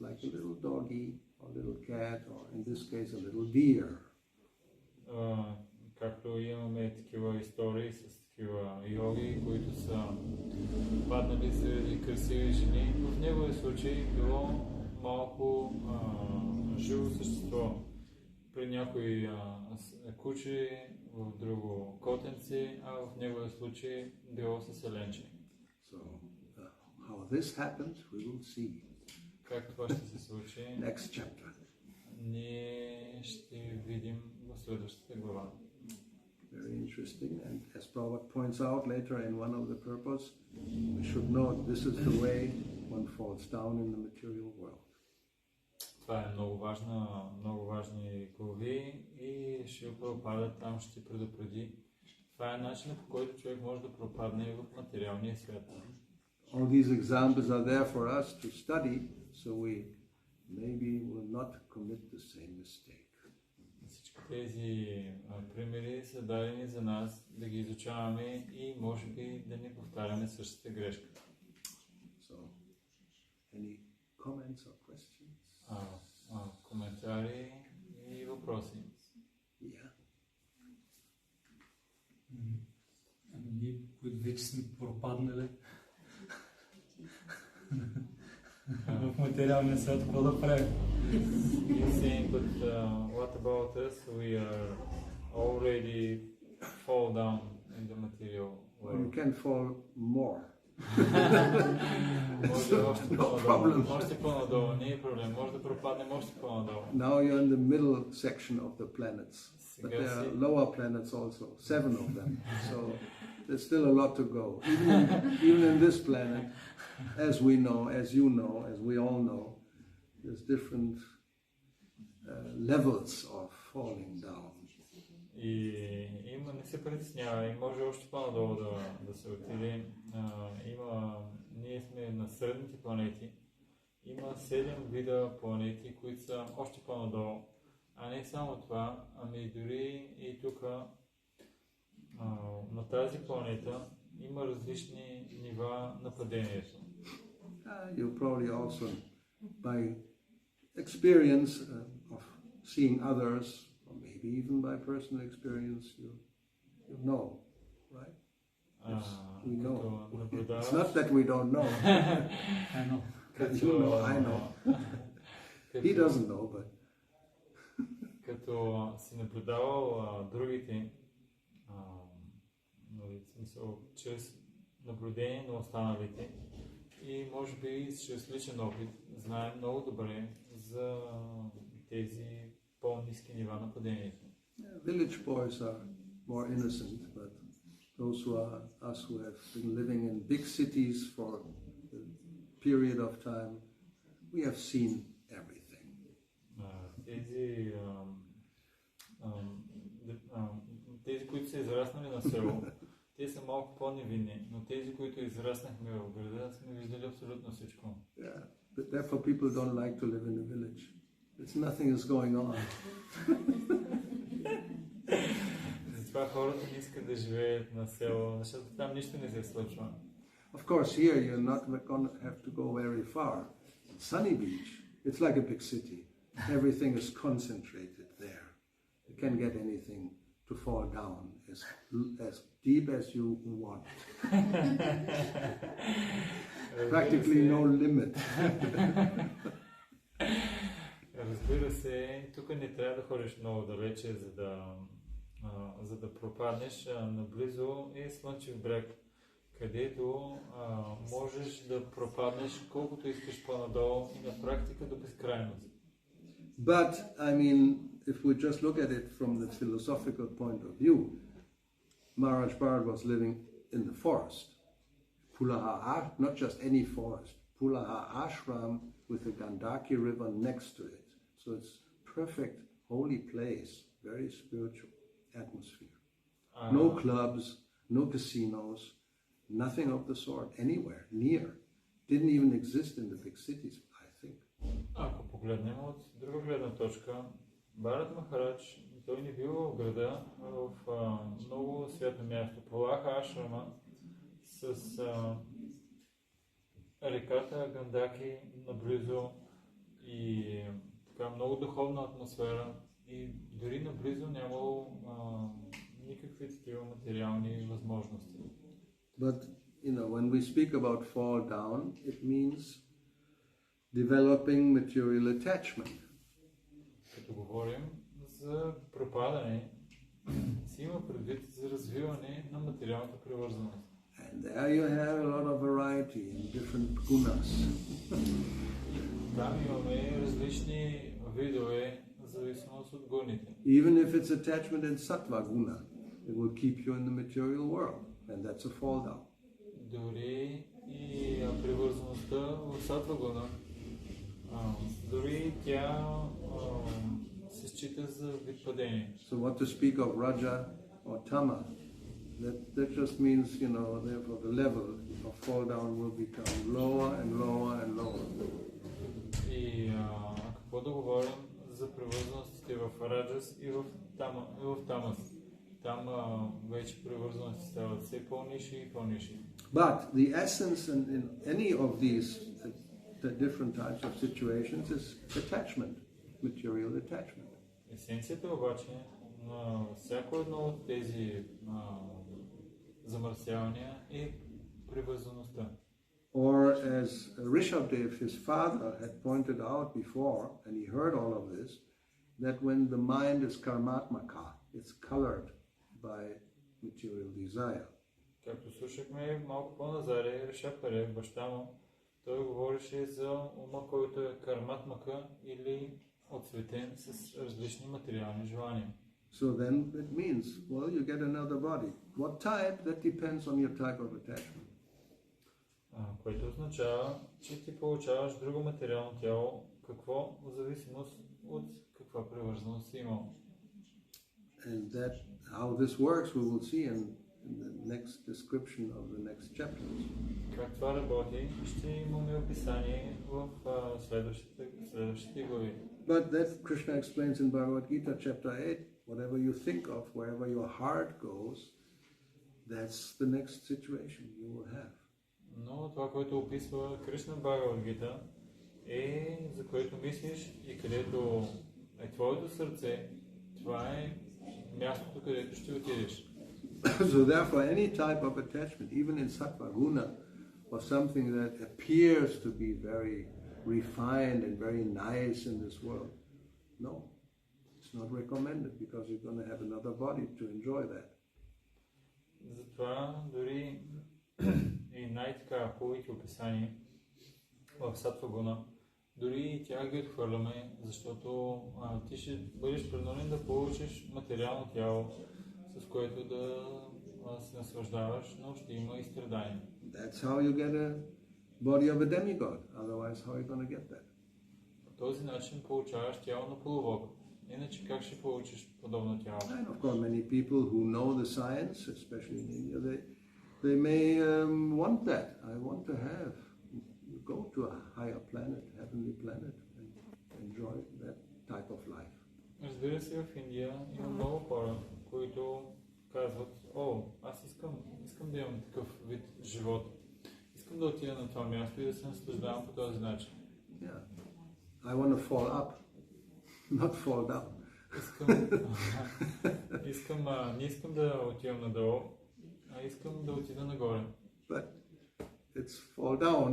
like a little doggy or a little cat, or in this case, a little deer. Както имаме такива истории с такива йоги, които са паднали заради красиви жени, в неговия случай било малко живо същество. При някои кучи, в друго котенци, а в неговия случай било със еленче. So, how this happened, we will see. Как това ще се случи? Next chapter. Ние ще видим в следващата глава. Very interesting, and as Prabhupada points out later in one of the purpose, we should know this is the way one falls down in the material world. Това е много важни глави и Шрила Прабхупада там ще предупреди. Това е начинът, по който човек може да пропадне в материалния свят. All these examples are there for us to study, so we maybe will not commit the same mistake. Всички тези примери са дадени за нас да ги изучаваме и може би да не повтаряме същата грешка. So, any comments or questions? Коментари и въпроси. Yeah. Ние, които вече сме пропаднали в материалния свят, какво да правим? You saying, but what about us? We are already fall down in the material Well, you world. can fall more. Може още No по-надолу. problem. Още по-надолу, не е проблем. Може да пропаднем още по-надолу. Now you're in the middle section of the planets. But there are lower planets also, 7 of them. So there's still a lot to go. Even in this planet, as we know, as you know, as we all know, there's different levels of falling down. И не се притеснява, и може още по-надолу да се отиде. Ние сме на средните планети. Има 7 вида планети, които са още по-надолу. А не само това, ами дори и тук на тази планета има различни нива на падението. You probably also, by experience of seeing others, or maybe even by personal experience, you know, right? Yes, we know. It's not that we don't know. I know. You know, I know. He doesn't know, but... Като си наблюдавал другите, в смисъл, чрез наблюдение на останалите и може би чрез личен опит знаем много добре за тези по-ниски нива на падението. Village boys are more innocent, but those who are us who have been living in big cities for a period of time, we have seen everything. Тези, които са израснали на село, те са малко по-невинни, но тези, които израснахме в града, сме виждали абсолютно всичко. Yeah, but therefore people don't like to live in a village. Nothing is going on. Затова хората не искат да живеят на село, защото там нищо не се случва. Of course, here you're not going to have to go very far. Sunny Beach, it's like a big city. Everything is concentrated there. You can get anything to fall down as deep as you want. Practically no limit. Разбира се, тук не трябва да ходиш много далече, за да пропаднеш. Наблизо е Слънчев бряг, където можеш да пропаднеш колкото искаш по-надолу и на практика до безкрайност. But, I mean, if we just look at it from the philosophical point of view, Maharaj Bharat was living in the forest. Pulaha, not just any forest, Pulaha ashram with the Gandaki river next to it. So it's perfect, holy place, very spiritual atmosphere. No clubs, no casinos, nothing of the sort, anywhere, near. Didn't even exist in the big cities, I think. Ако погледнем от друга гледна точка, Бхарат Махарадж, той не бил в града, в много свято място. Пулаха ашрама с реката Гандаки наблизо и така много духовна атмосфера и дори наблизо нямало никакви такива материални възможности. But, when we speak about fall down, it means developing material attachment. Като говорим за пропадане, си има предвид за развиване на материалната привързаност. And there you have a lot of variety in different gunas. Там имаме различни видове, в зависимост от гуните. Even if it's attachment in sattva guna, it will keep you in the material world, and that's a fall down. Дори и привързаността в сатва гуна, дори тя се счита за вид падение. So what to speak of raja or tama? That just means, therefore the level of fall down will become lower and lower and lower. И какво да говорим за привързаностите в раджас и в тамас? Там вече привързаностите стават все по-ниши и по-ниши. But the essence in any of these the different types of situations is attachment, material attachment. Есенцията обаче на всяко едно от тези замърсявания е привързаността. Or as Rishabdev, his father, had pointed out before, and he heard all of this, that when the mind is karmatmaka, it's colored by material desire. Както слушахме малко по-назаре, Ришабдев, баща му, той говореше за ума, който е карматмака или отцветен с различни материални желания. So then it means, well, you get another body. What type? That depends on your type of attachment. Което означава, че ти получаваш друго материално тяло, какво в зависимост от каква привързаност си имал. And that how this works we will see in the next description of the next chapters. Как това работи, ще имаме описание в следващите глави. But that Krishna explains in Bhagavad Gita chapter 8, whatever you think of, wherever your heart goes, that's the next situation you will have. Но това, което описва Кришна Бхагавад Гита, е за което мислиш и където е твоето сърце, това е мястото, където ще отидеш. So therefore any type of attachment, even in sattva guna, or something that appears to be very refined and very nice in this world, no, it's not recommended because you're going to have another body to enjoy that. Затова дори и най-така хубавите описания в сатва гуна, дори и тя ги отхвърляме, защото ти ще бъдеш принуден да получиш материално тяло, с което да се наслаждаваш, но ще има и страдания. That's how you get a body of a demigod. Otherwise, how are you going to get that? По този начин получаваш тяло на полубог. Иначе как ще получиш подобно тяло? And of course, many people who know the science, especially in India, they may want that. I want to go to a higher planet, heavenly planet, and enjoy that type of life. Разбира се, в Индия има много хора, които казват, аз искам да имам такъв вид живот. Искам да отида на това място и да се наслаждавам по този начин. Yeah. I want to fall up, not fall down. Не искам да отивам надолу, а искам да отида нагоре. But it's fall down.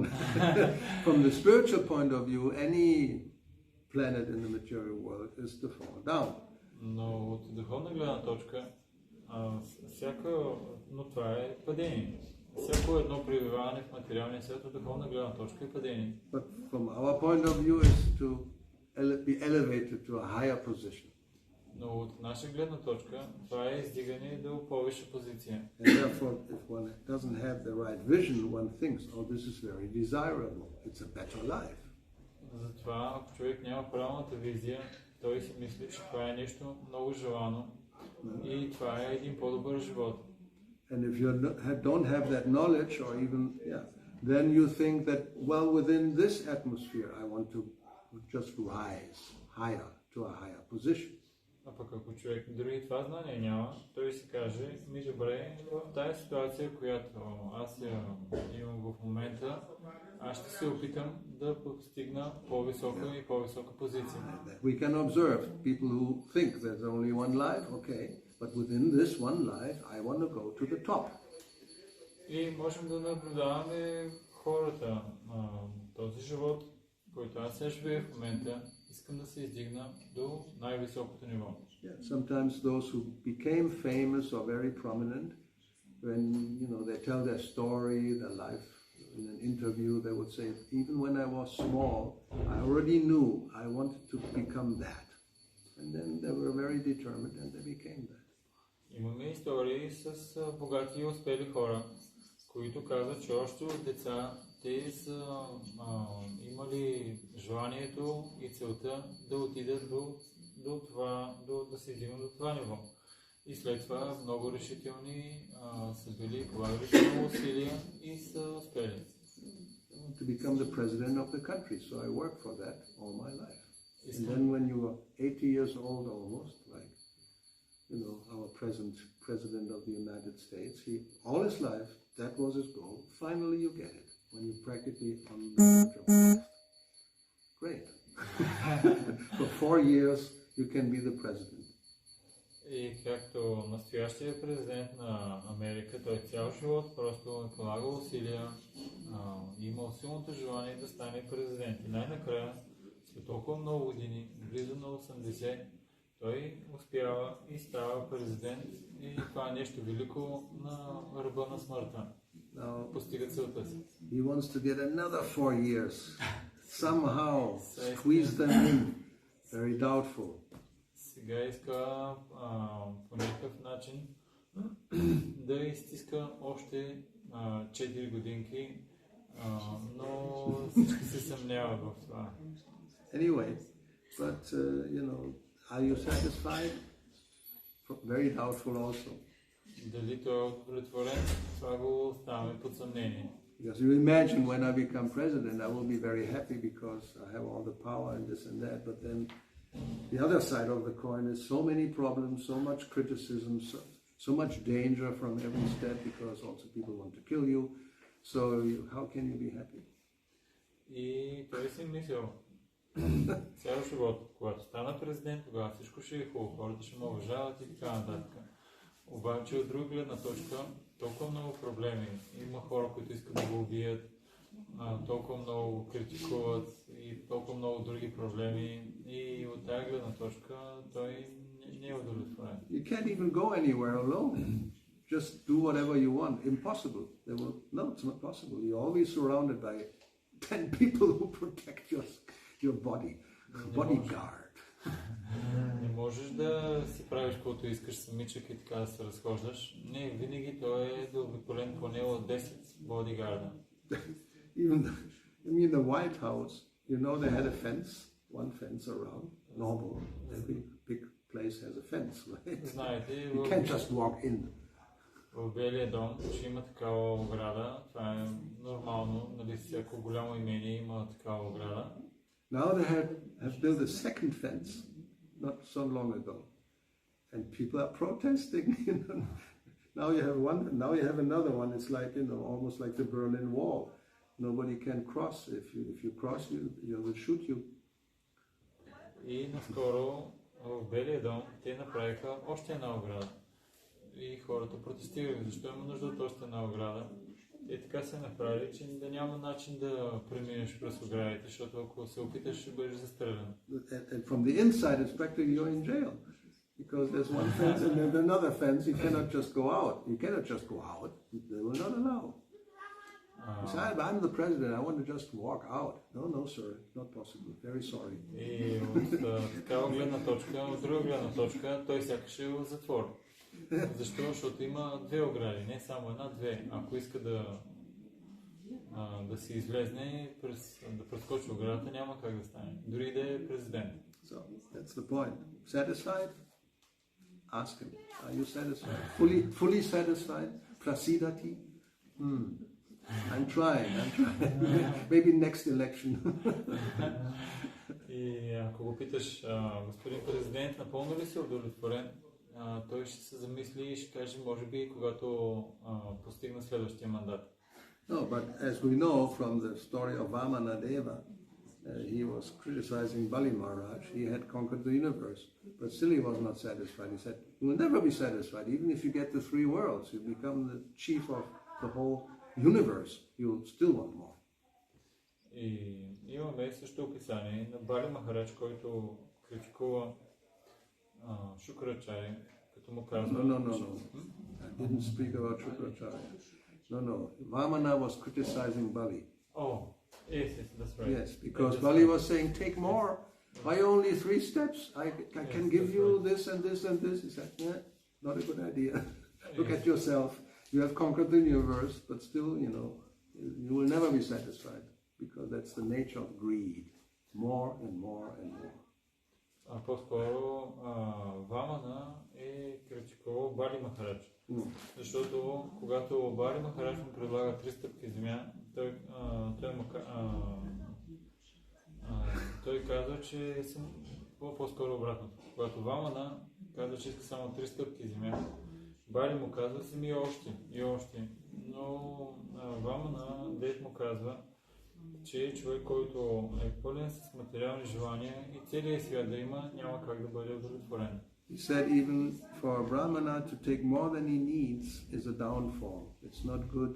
From the spiritual point of view, any planet in the material world is to fall down. Но от духовна гледна точка, но това е падение. Всяко едно пребиваване в материалния свят от духовна гледна точка е падение. But from our point of view is to be elevated to a higher position. Но от наша гледна точка, това е издигане до по-висша позиция. And therefore, if one doesn't have the right vision, one thinks, oh, this is very desirable. It's a better life. Затова, ако човек няма правилната визия, той си мисли, че това е нещо много желано и това е един по-добър живот. And if you don't have that knowledge, or even, then you think that, well, within this atmosphere, I want to just rise higher, to a higher position. А пък ако човек дори това знание няма, той си каже, ми добре, в тази ситуация, която аз имам в момента, аз ще се опитам да постигна по-висока и по-висока позиция. We can observe people who think there's only one life, okay, but within this one life, I want to go to the top. И можем да наблюдаваме хората, този живот, който аз сега живея в момента, искам да се издигна до най-високото ниво. Sometimes those who became famous or very prominent, when they tell their story, their life in an interview, they would say, even when I was small, I already knew I wanted to become that. And then they were very determined and they became that. Имаме истории с богати и успели хора, които казват, че още от деца те са имали желанието и целта да отидат да се издигнат до това ниво. И след това много решителни са били, полагали са много усилия и са успели. To become the president of the country, so I worked for that all my life. And then when you are 80 years old almost, like our present president of the United States, all his life, that was his goal. Finally you get it, when you're practically on the verge of death. Great. For 4 years you can be the president. И както настоящия президент на Америка, той цял живот просто е полагал усилия, имал силното желание да стане президент. И най-накрая, след толкова много години, близо на 80, той успява и става президент. И това е нещо велико на ръба на смъртта. Постига целта си. He wants to get another 4 years. Somehow squeeze them in. Very doubtful. Сега иска по някакъв начин да изтиска още 4 годинки, но всички се съмняват в това. Anyway, but are you satisfied? Very doubtful also. Дали той е удовлетворен, това го оставяме под съмнение. Because you imagine when I become president, I will be very happy because I have all the power and this and that, but then the other side of the coin is so many problems, so much criticism, so much danger from every step because also people want to kill you. So how can you be happy? И той си мислил, цял живот, когато стана президент, тогава всичко ще е хубаво, хората ще ме уважават и така нататък. Обаче от друга гледна точка, толкова много проблеми. Има хора, които искат да го убият, толкова много го критикуват и толкова много други проблеми. И от тази гледна точка той не е удовлетворен. You can't even go anywhere alone. Just do whatever you want. Impossible. No, it's not possible. You're always surrounded by 10 people who protect your body. Bodyguard. Не можеш да си правиш каквото искаш самичък и така да се разхождаш. Не, винаги той е заобиколен поне от 10 бодигарда. Even the White House, they had a fence, one fence around. Normal. Every big place has a fence, right? Знаете, You can't just walk in. В Белия дом, че има такава ограда, това е нормално, нали, всяко голямо имение има такава ограда. Now they have built a second fence, not so long ago, and people are protesting. Now you have one, now you have another one. It's like almost like the Berlin Wall. Nobody can cross. If you cross, you will shoot you. И наскоро в Белия дом те направиха още една ограда. И хората протестираха, защо има нужда от още една ограда. И така се направи, че да няма начин да преминеш през оградите, защото ако се опиташ, ще бъдеш застрелян. And from the inside, it's practically you're in jail. Because there's one fence and there's another fence, you cannot just go out. You cannot just go out. They will not allow. You say, I'm the president, I want to just walk out. No, sir, not possible. Very sorry. И от такава гледна точка, от друга гледна точка, той сякаш е в затвор. Защо? Защото има две огради, не само една, две. Ако иска да си излезне, да прескочи оградата, няма как да стане. Дори да е президент. So, that's the point. Satisfied? Ask him. Are you satisfied? Fully satisfied? Prasidati? I'm trying. Maybe next election. И ако го питаш, господин президент, напълно ли си удовлетворен, той ще се замисли и ще каже, може би, когато постигна следващия мандат. No, but as we know from the story of Vamanadeva, he was criticizing Bali Maharaj. He had conquered the universe, but still he was not satisfied. He said, you will never be satisfied. Even if you get the 3 worlds, you become the chief of the whole universe, you'll still want more. И имаме също описание на Бали Махарадж, който критикува Шукрачаря, като му казва... No. I didn't speak about Shukracharya. No. Vamana was criticizing Bali. Oh, yes, that's right. Yes, because Bali was saying, take more. Why only 3 steps? I can give you this and this and this. He said, not a good idea. Look at yourself. You have conquered the universe, but still, you will never be satisfied because that's the nature of greed. More and more and more. По-скоро Вамана е критикувал Бали Махарадж. Защото когато Бали Махарадж му предлага 3 стъпки земя, той казва, че по-скоро обратното. Когато Вамана казва, че иска само 3 стъпки земя, Бали му казва, си ми още. Но Вамана дед му казва, че е човек, който е пълен с материални желания и целият свят да има, няма как да бъде удовлетворен. He said even for a Brahmana to take more than he needs is a downfall. It's not good.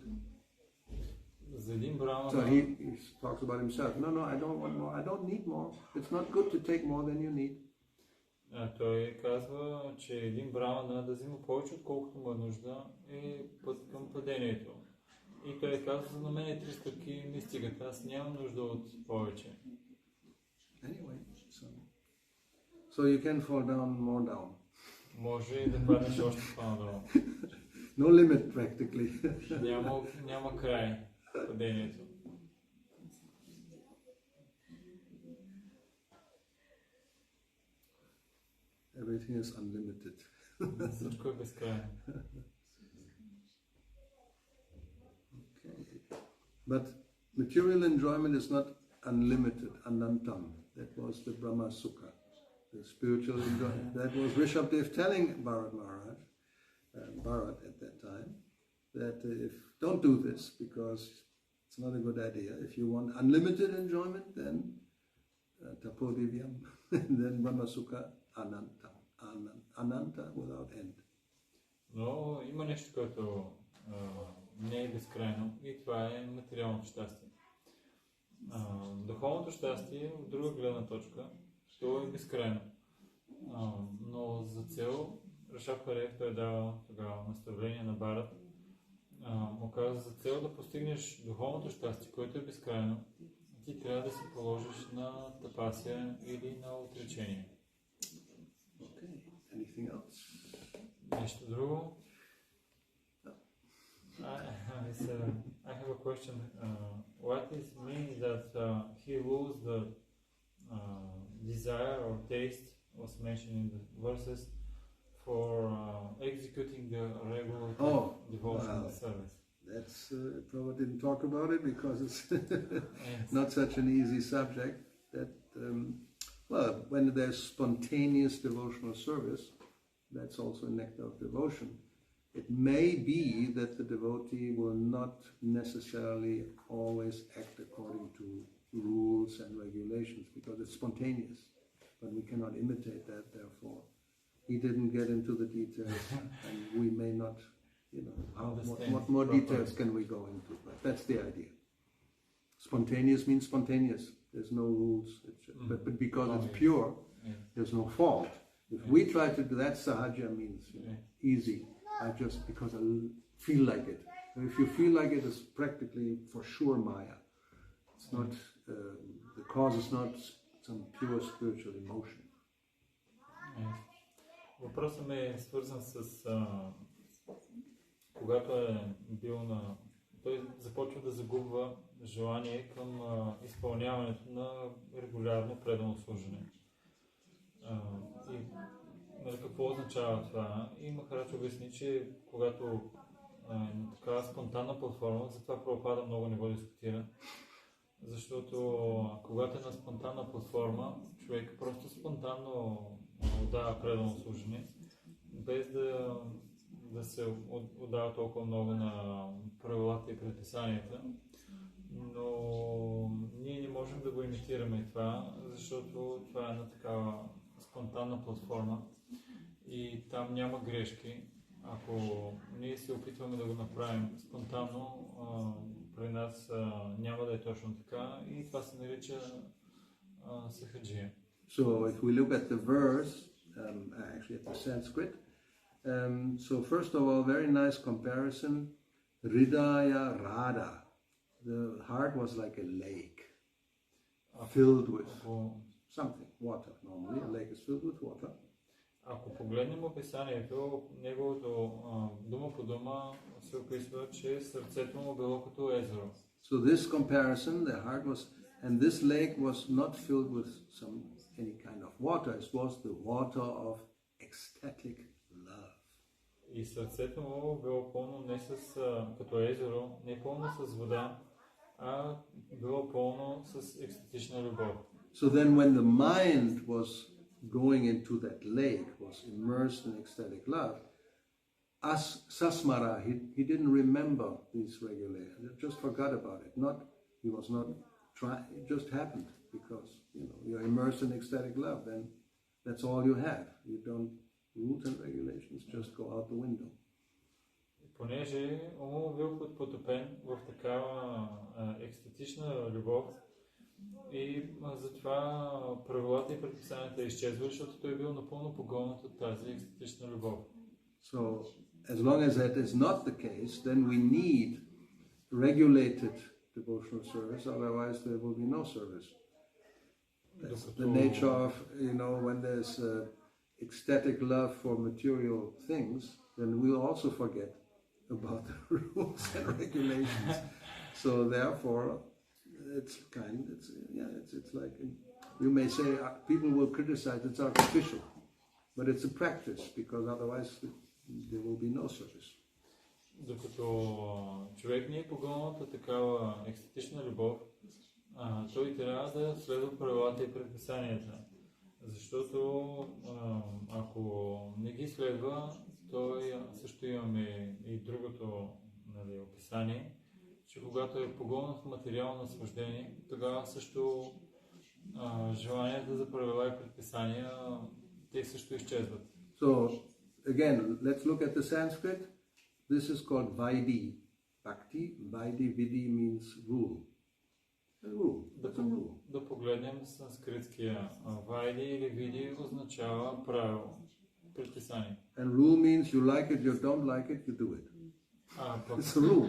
За един брамана... So he talks about himself. No, I don't want more. I don't need more. It's not good to take more than you need. Той казва, че един брамана да взима повече, отколкото му е нужда, е път към падението. И той казва, за мен 3 стъпки ми стигат, аз нямам нужда от повече. Anyway, so you can fall down more down. Може да паднеш още по-надолу. No limit practically. Няма край падението. Everything is unlimited. Всичко е безкрайно. But material enjoyment is not unlimited, anantam. That was the Brahma Sukha, the spiritual enjoyment. That was Rishabdev telling Bharat Maharaj, Bharat at that time, that if don't do this because it's not a good idea. If you want unlimited enjoyment, then tapodivyam, then Brahma Sukha ananta, ananta without end. Но има нещо, което не е безкрайно и това е материалното щастие. Духовното щастие, от друга гледна точка, то е безкрайно. Но за цел, Рашабхарев, той дава тогава наставление на Барат, му казва, за цел да постигнеш духовното щастие, което е безкрайно, ти трябва да се положиш на тапасия или на отречение. Okay. Anything else? Нещо друго? I have a question. What is mean that he lose the desire or taste, was mentioned in the verses, for executing the regular devotional service? That's Prabhupada didn't talk about it because it's not such an easy subject. That when there's spontaneous devotional service, that's also a nectar of devotion. It may be that the devotee will not necessarily always act according to rules and regulations because it's spontaneous, but we cannot imitate that, therefore. He didn't get into the details and we may not what more details can we go into? But that's the idea. Spontaneous means spontaneous. There's no rules. But because it's pure, there's no fault. If we try to do that, sahaja means easy. Because I feel like it. And if you feel like it, it's practically for sure Maya. It's not, the cause is not some pure spiritual emotion. Въпросът ми е свързан с когато е бил на... Той започва да загубва желание към изпълняването на регулярно предано служене. И какво означава това? И Махарадж обясни, че когато на такава спонтанна платформа, затова Прабхупада много не го дискутира, защото когато е на спонтанна платформа, човек просто спонтанно отдава предано служене, без да се отдава толкова много на правилата и предписанията. Но ние не можем да го имитираме това, защото това е на такава спонтанна платформа и там няма грешки. Ако ние се опитваме да го направим спонтанно, при нас няма да е точно така и това се нарича сахаджия. So if we look at the verse, actually at the Sanskrit, so first of all, very nice comparison, Hridaya Radha. The heart was like a lake, filled with something, water. Normally a lake is filled with water. Ако погледнем описанието, неговото дума по дума се описва, че сърцето му било като езеро. So this comparison, the heart was, and this lake was not filled with any kind of water. It was the water of ecstatic love. И сърцето му било пълно не с като езеро, не пълно с вода, а било пълно с екстатична любов. So then when the mind was going into that lake, was immersed in ecstatic love, Sasmara, he didn't remember these regulations. He just forgot about it. He was not trying. It just happened because you're immersed in ecstatic love. Then that's all you have. You don't rules and regulations just go out the window. Понеже умът бил потопен в такава екстатична любов и затова правилата и предписанията изчезват, защото той е бил напълно погълнат от тази екстатична любов. So, as long as that is not the case, then we need regulated devotional service, otherwise there will be no service. That's the nature of, when there's ecstatic love for material things, then we'll also forget about the rules and regulations. So therefore, it's like, you may say, people will criticize it's artificial, but it's a practice, because otherwise there will be no service. Докато човек не е погълнат от такава екстатична любов, той трябва да следва правилата и предписанията. Защото ако не ги следва, той също имаме и другото описание, че когато е погълнат в материално наслаждение, тогава също желанията за правила и предписания, те също изчезват. So, again, let's look at the Sanskrit. This is called Vaidhi. Bhakti, Vaidhi, Vidhi means rule. A rule. That's a rule. Да погледнем санскритския Вайди или Види означава правило, предписание. And rule means you like it, you don't like it, you do it. It's a rule.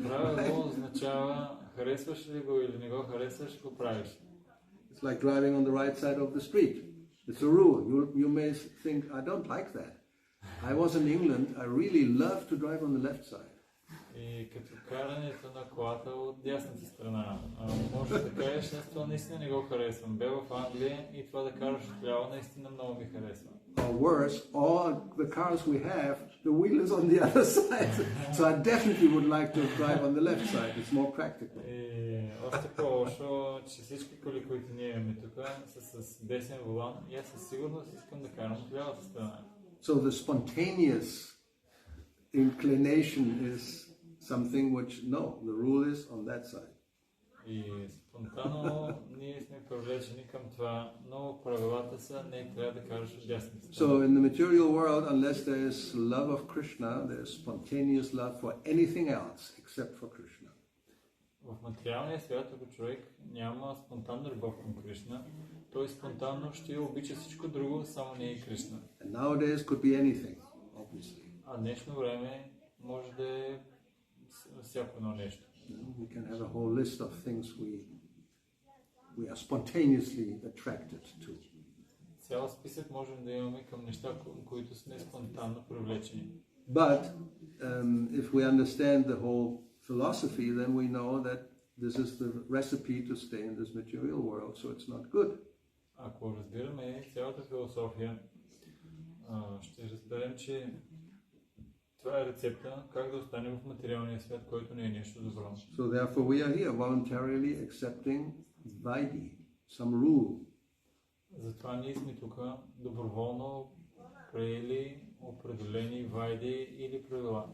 Правило означава харесваш ли го или не го харесваш, го правиш. It's like driving on the right side of the street. It's a rule. You may think, I don't like that. I was in England, I really love to drive on the left side. И като карането на колата от дясната страна, може да кажеш, аз това наистина не го харесвам. Бе в Англия и това да караш отляво наистина много ми харесва. Or worse, all the cars we have, the wheel is on the other side. So I definitely would like to drive on the left side. It's more practical. И още по-лошо, че всички коли, които ние имаме тук, са с десен волан и аз със сигурност искам да карам от лявата страна. So the spontaneous inclination is something which, no, the rule is on that side. И спонтанно ние сме привлечени към това, но правилата са не трябва да караш от дясната. So in the material world, unless there is love of Krishna, there is spontaneous love for anything else except for Krishna. В материалния свят, ако човек няма спонтанна любов към Кришна, той спонтанно ще обича всичко друго, само не и Кришна. And nowadays could be anything, obviously. А днешно време може да е всяко едно нещо. We can have a whole list of things we are spontaneously attracted to. Цял списък можем да имаме към неща, към които сме спонтанно привлечени. But if we understand the whole philosophy, then we know that this is the recipe to stay in this material world, so it's not good. Ако разбираме цялата философия, ще разберем, че това е рецепта как да останем в материалния свят, който не е нещо добро. So therefore we are here voluntarily accepting Vaidhi, some rule. Затова ние сме тук доброволно приели определени вайди или правила.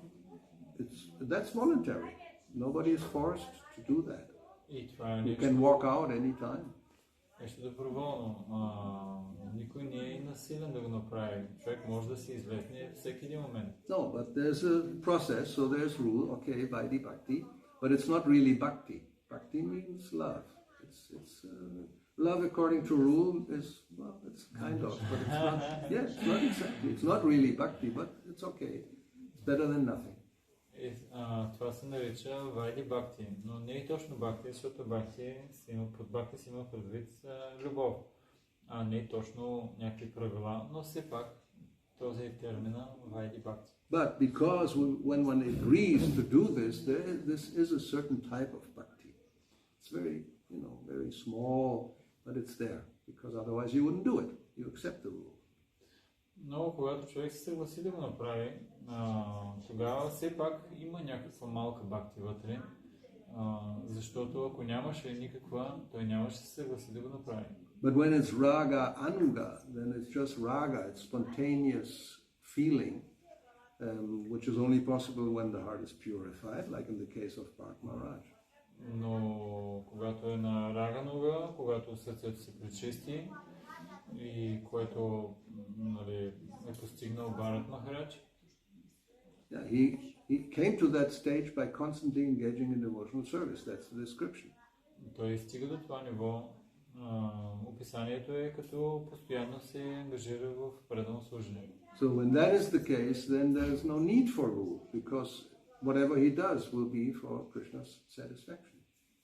That's voluntary. Nobody is forced to do that. И това е You нещо, can walk out anytime. нещо доброволно. Никой не е насилен да го направи. Човек може да се излезне всеки един момент. No, but there's a process, so there's rule. Okay, Vaidhi Bhakti, but it's not really Bhakti. Bhakti means love. It's love according to rule is, well, it's kind of, but it's not. Yes, it's not exactly. It's not really Bhakti, but it's okay. It's better than nothing. Това се нарича Вайди Бхакти, но не е точно Бхакти, защото под Бхакти си има предвид любов, а не точно някакви правила, но все пак този е термина Вайди Бхакти. But because when one agrees to do this, this is a certain type of bhakti. It's very, very small, but it's there, because otherwise you wouldn't do it. You accept the rule. Но когато човек се съгласи да го направи, тогава все пак има някаква малка бхакти вътре, защото ако нямаше никаква, той нямаше да се съгласи да го направи. But when it's raga anuga, then it's just raga, it's spontaneous feeling, which is only possible when the heart is purified, like in the case of Bhakt Maharaj. Но когато е на рага нога, когато сърцето се пречисти и което е постигнал Бхарат Махарадж, Yeah, he came to that stage by constantly engaging in devotional service. That's the description. той стига до това ниво. Описанието е като постоянно се ангажира в предано служение. So when that is the case, then there is no need for rule, because whatever he does will be for Krishna's satisfaction,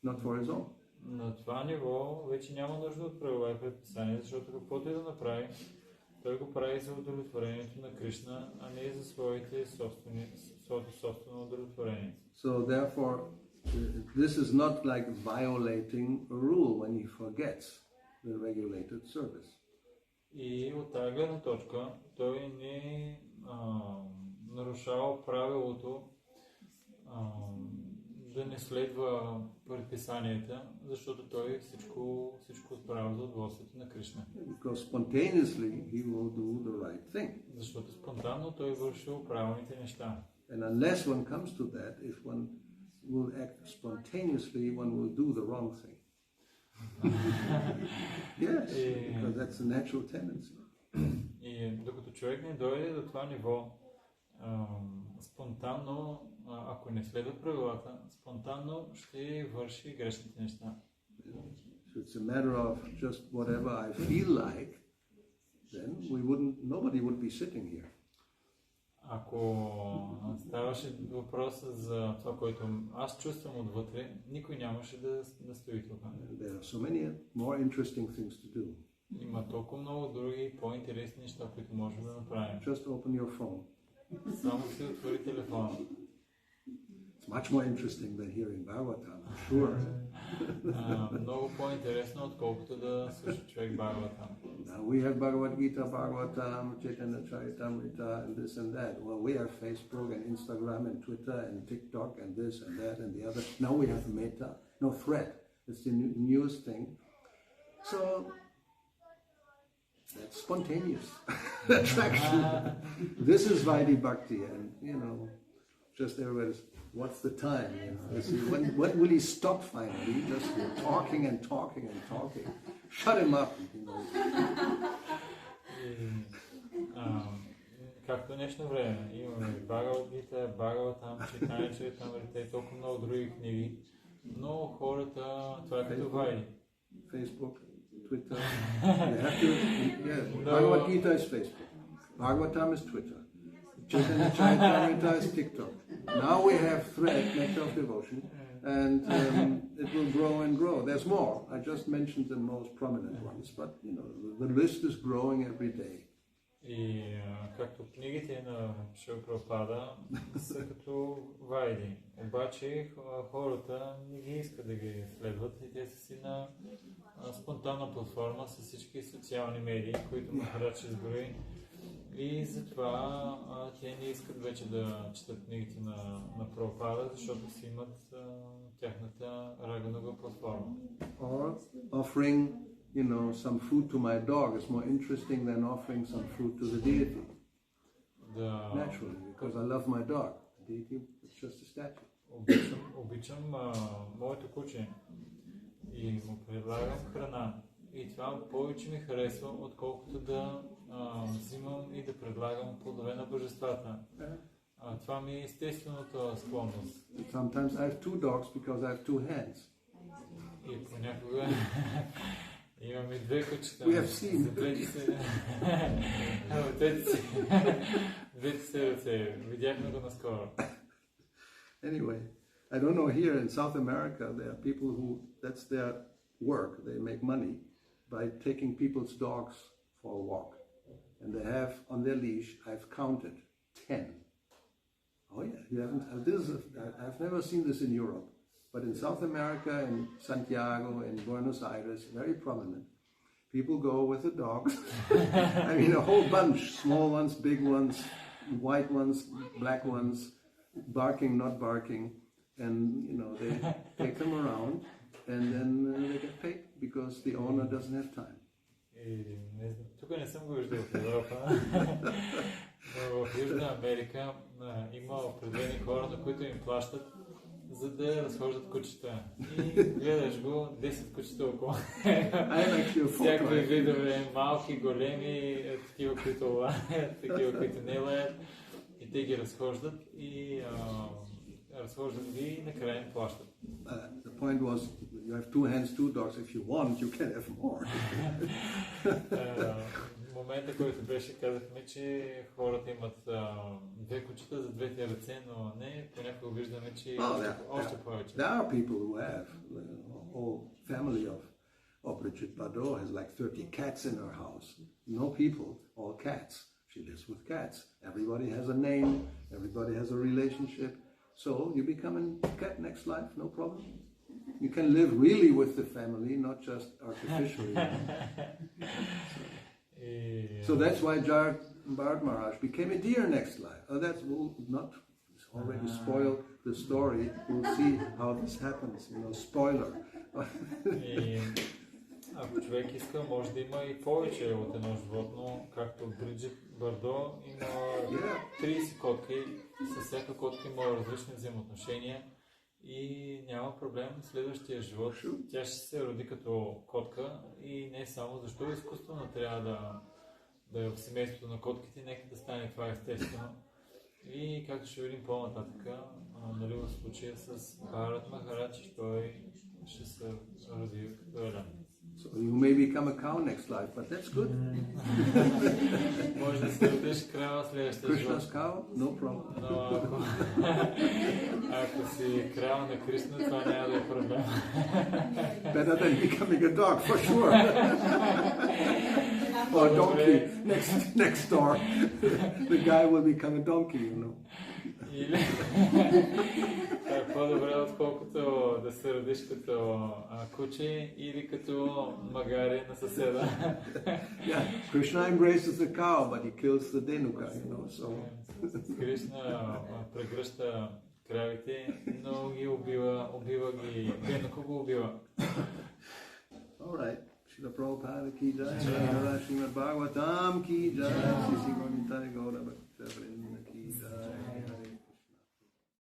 not for his own. На това ниво вече няма нужда от правила и предписания, защото каквото и да направи, той го прави за удовлетворението на Кришна, а не за своето собствено удовлетворение. So therefore, this is not like violating a rule when he forgets the regulated service. И от тази гледна точка той не нарушава правилото да не следва предписанията, защото той всичко отправя за удоволствието на Кришна. Because spontaneously he will do the right thing. Защото спонтанно той вършил правилните неща. And unless one comes to that, if one will act spontaneously, one will do the wrong thing. Yes, because that's a natural tendency. И докато човек не дойде до това ниво, спонтанно, ако не следва правилата, спонтанно ще върши грешните неща. So it's a matter of just whatever I feel like, then nobody would be sitting here. Ако ставаше въпроса за това, което аз чувствам отвътре, никой нямаше да стои тук. There are so many more interesting things to do. Има толкова много други по-интересни неща, които можем да направим. Just open your phone. Само си отвори телефона. It's much more interesting than hearing Bhagavatam, I'm sure. Много по-интересно, отколкото да слуша човек Бхагаватам. Now we have Bhagavad Gita, Bhagavatam, Chaitanya Charitamrita, and this and that. Well, we have Facebook and Instagram and Twitter and TikTok and this and that and the other. Now we have Meta, no Thread. It's the newest thing. So that's spontaneous attraction. This is Vaidhi Bhakti, and just everybody's, what's the time? You know? You see, when will he stop finally? Just talking and talking and talking. Shut him up. You know. Както днешно време имаме Бхагавад-гита, Бхагаватам, Чайтания Чаритамрита и толкова много други книги, но хората, това е като вайди. Facebook, Twitter. You have to, yeah. Bhagavad Gita is Facebook. Bhagavatam is Twitter. Chaitanya Charitamrita is TikTok. Now we have Thread, Nectar of Devotion, and it will grow and grow. There's more. I just mentioned the most prominent ones, but you know the list is growing every day. И както книгите на Шрила Прабхупада са като вайди, обаче хората не ги искат да ги следват и те са си на спонтанна платформа с всички социални медии, които Махарадж изброи. И затова те не искат вече да четат книгите на Прабхупада, защото си имат тяхната раганова платформа. Or offering, you know, some food to my dog is more interesting than offering some fruit to the deity. Naturally, because I love my dog. The deity is just a statue. Обичам моето куче и му предлагам храна. И това повече ми харесва, отколкото да взимам и да предлагам плодове на божествата. Това ми е естествената склонност. Sometimes I have two dogs because I have two hands. И понякога имаме две кучета. We have seen. Двете се ръце. Видяхме го наскоро. Anyway, I don't know, here in South America there are people who, that's their work, they make money by taking people's dogs for a walk. And they have on their leash, I've counted 10. Oh yeah, you haven't, I've never seen this in Europe, but in South America, in Santiago, in Buenos Aires, very prominent. People go with the dogs, I mean a whole bunch, small ones, big ones, white ones, black ones, barking, not barking, and you know, they take them around and then they get paid because the owner doesn't have time. Тук не съм го виждал в Европа, но в Южна Америка има определени хора, на които им плащат, за да разхождат кучета. И гледаш го, 10 кучета около. Всякакви видове, малки, големи, такива, които лаят, такива, които не лаят. И те ги разхождат и разхождат ги и накрая им плащат. The point was, you have two hands, two dogs. If you want, you can have more. Момента, който беше, казахме, че хората имат две кучета за двете ръце, но не, понякога виждаме, че още повече. There are people who have a whole family of Bridget Bardot has like 30 cats in her house. No people, all cats. She lives with cats. Everybody has a name, everybody has a relationship. So you become a cat next life, no problem. You can live really with the family, not just artificially. So that's why Bharat Maharaj became a deer next life. That's not already spoiled the story. We'll see how this happens. You know, spoiler. Ако човек иска, може да има и повече от едно животно, както Бриджит Бардо има 30 котки, с всяка котка има различни взаимоотношения и няма проблем. Следващия живот тя ще се роди като котка и не само защо изкуствено трябва да е в семейството на котките, нека да стане това естествено. И както ще видим по-нататък, нали, в случая с Бхарат Махарадж, той ще се роди като елен. So you may become a cow next life, but that's good. Може да се родиш крава следващия живот. Krishna's cow, no problem. Но ако си крава на Кришна, това няма да е проблем. Better than becoming a dog, for sure. Or a donkey, next door. The guy will become a donkey, you know. Е по-добре, отколкото да се родиш като куче или като магаре на съседа. Yeah, Krishna embraces the cow, but he kills the Denuka, you know, so. Кришна прегръща кравите, но ги убива ги, Денука го убива. All right. Srila Prabhupada ki jai, Srimad Bhagavatam ki jai, Sri Gauravani Gauravani.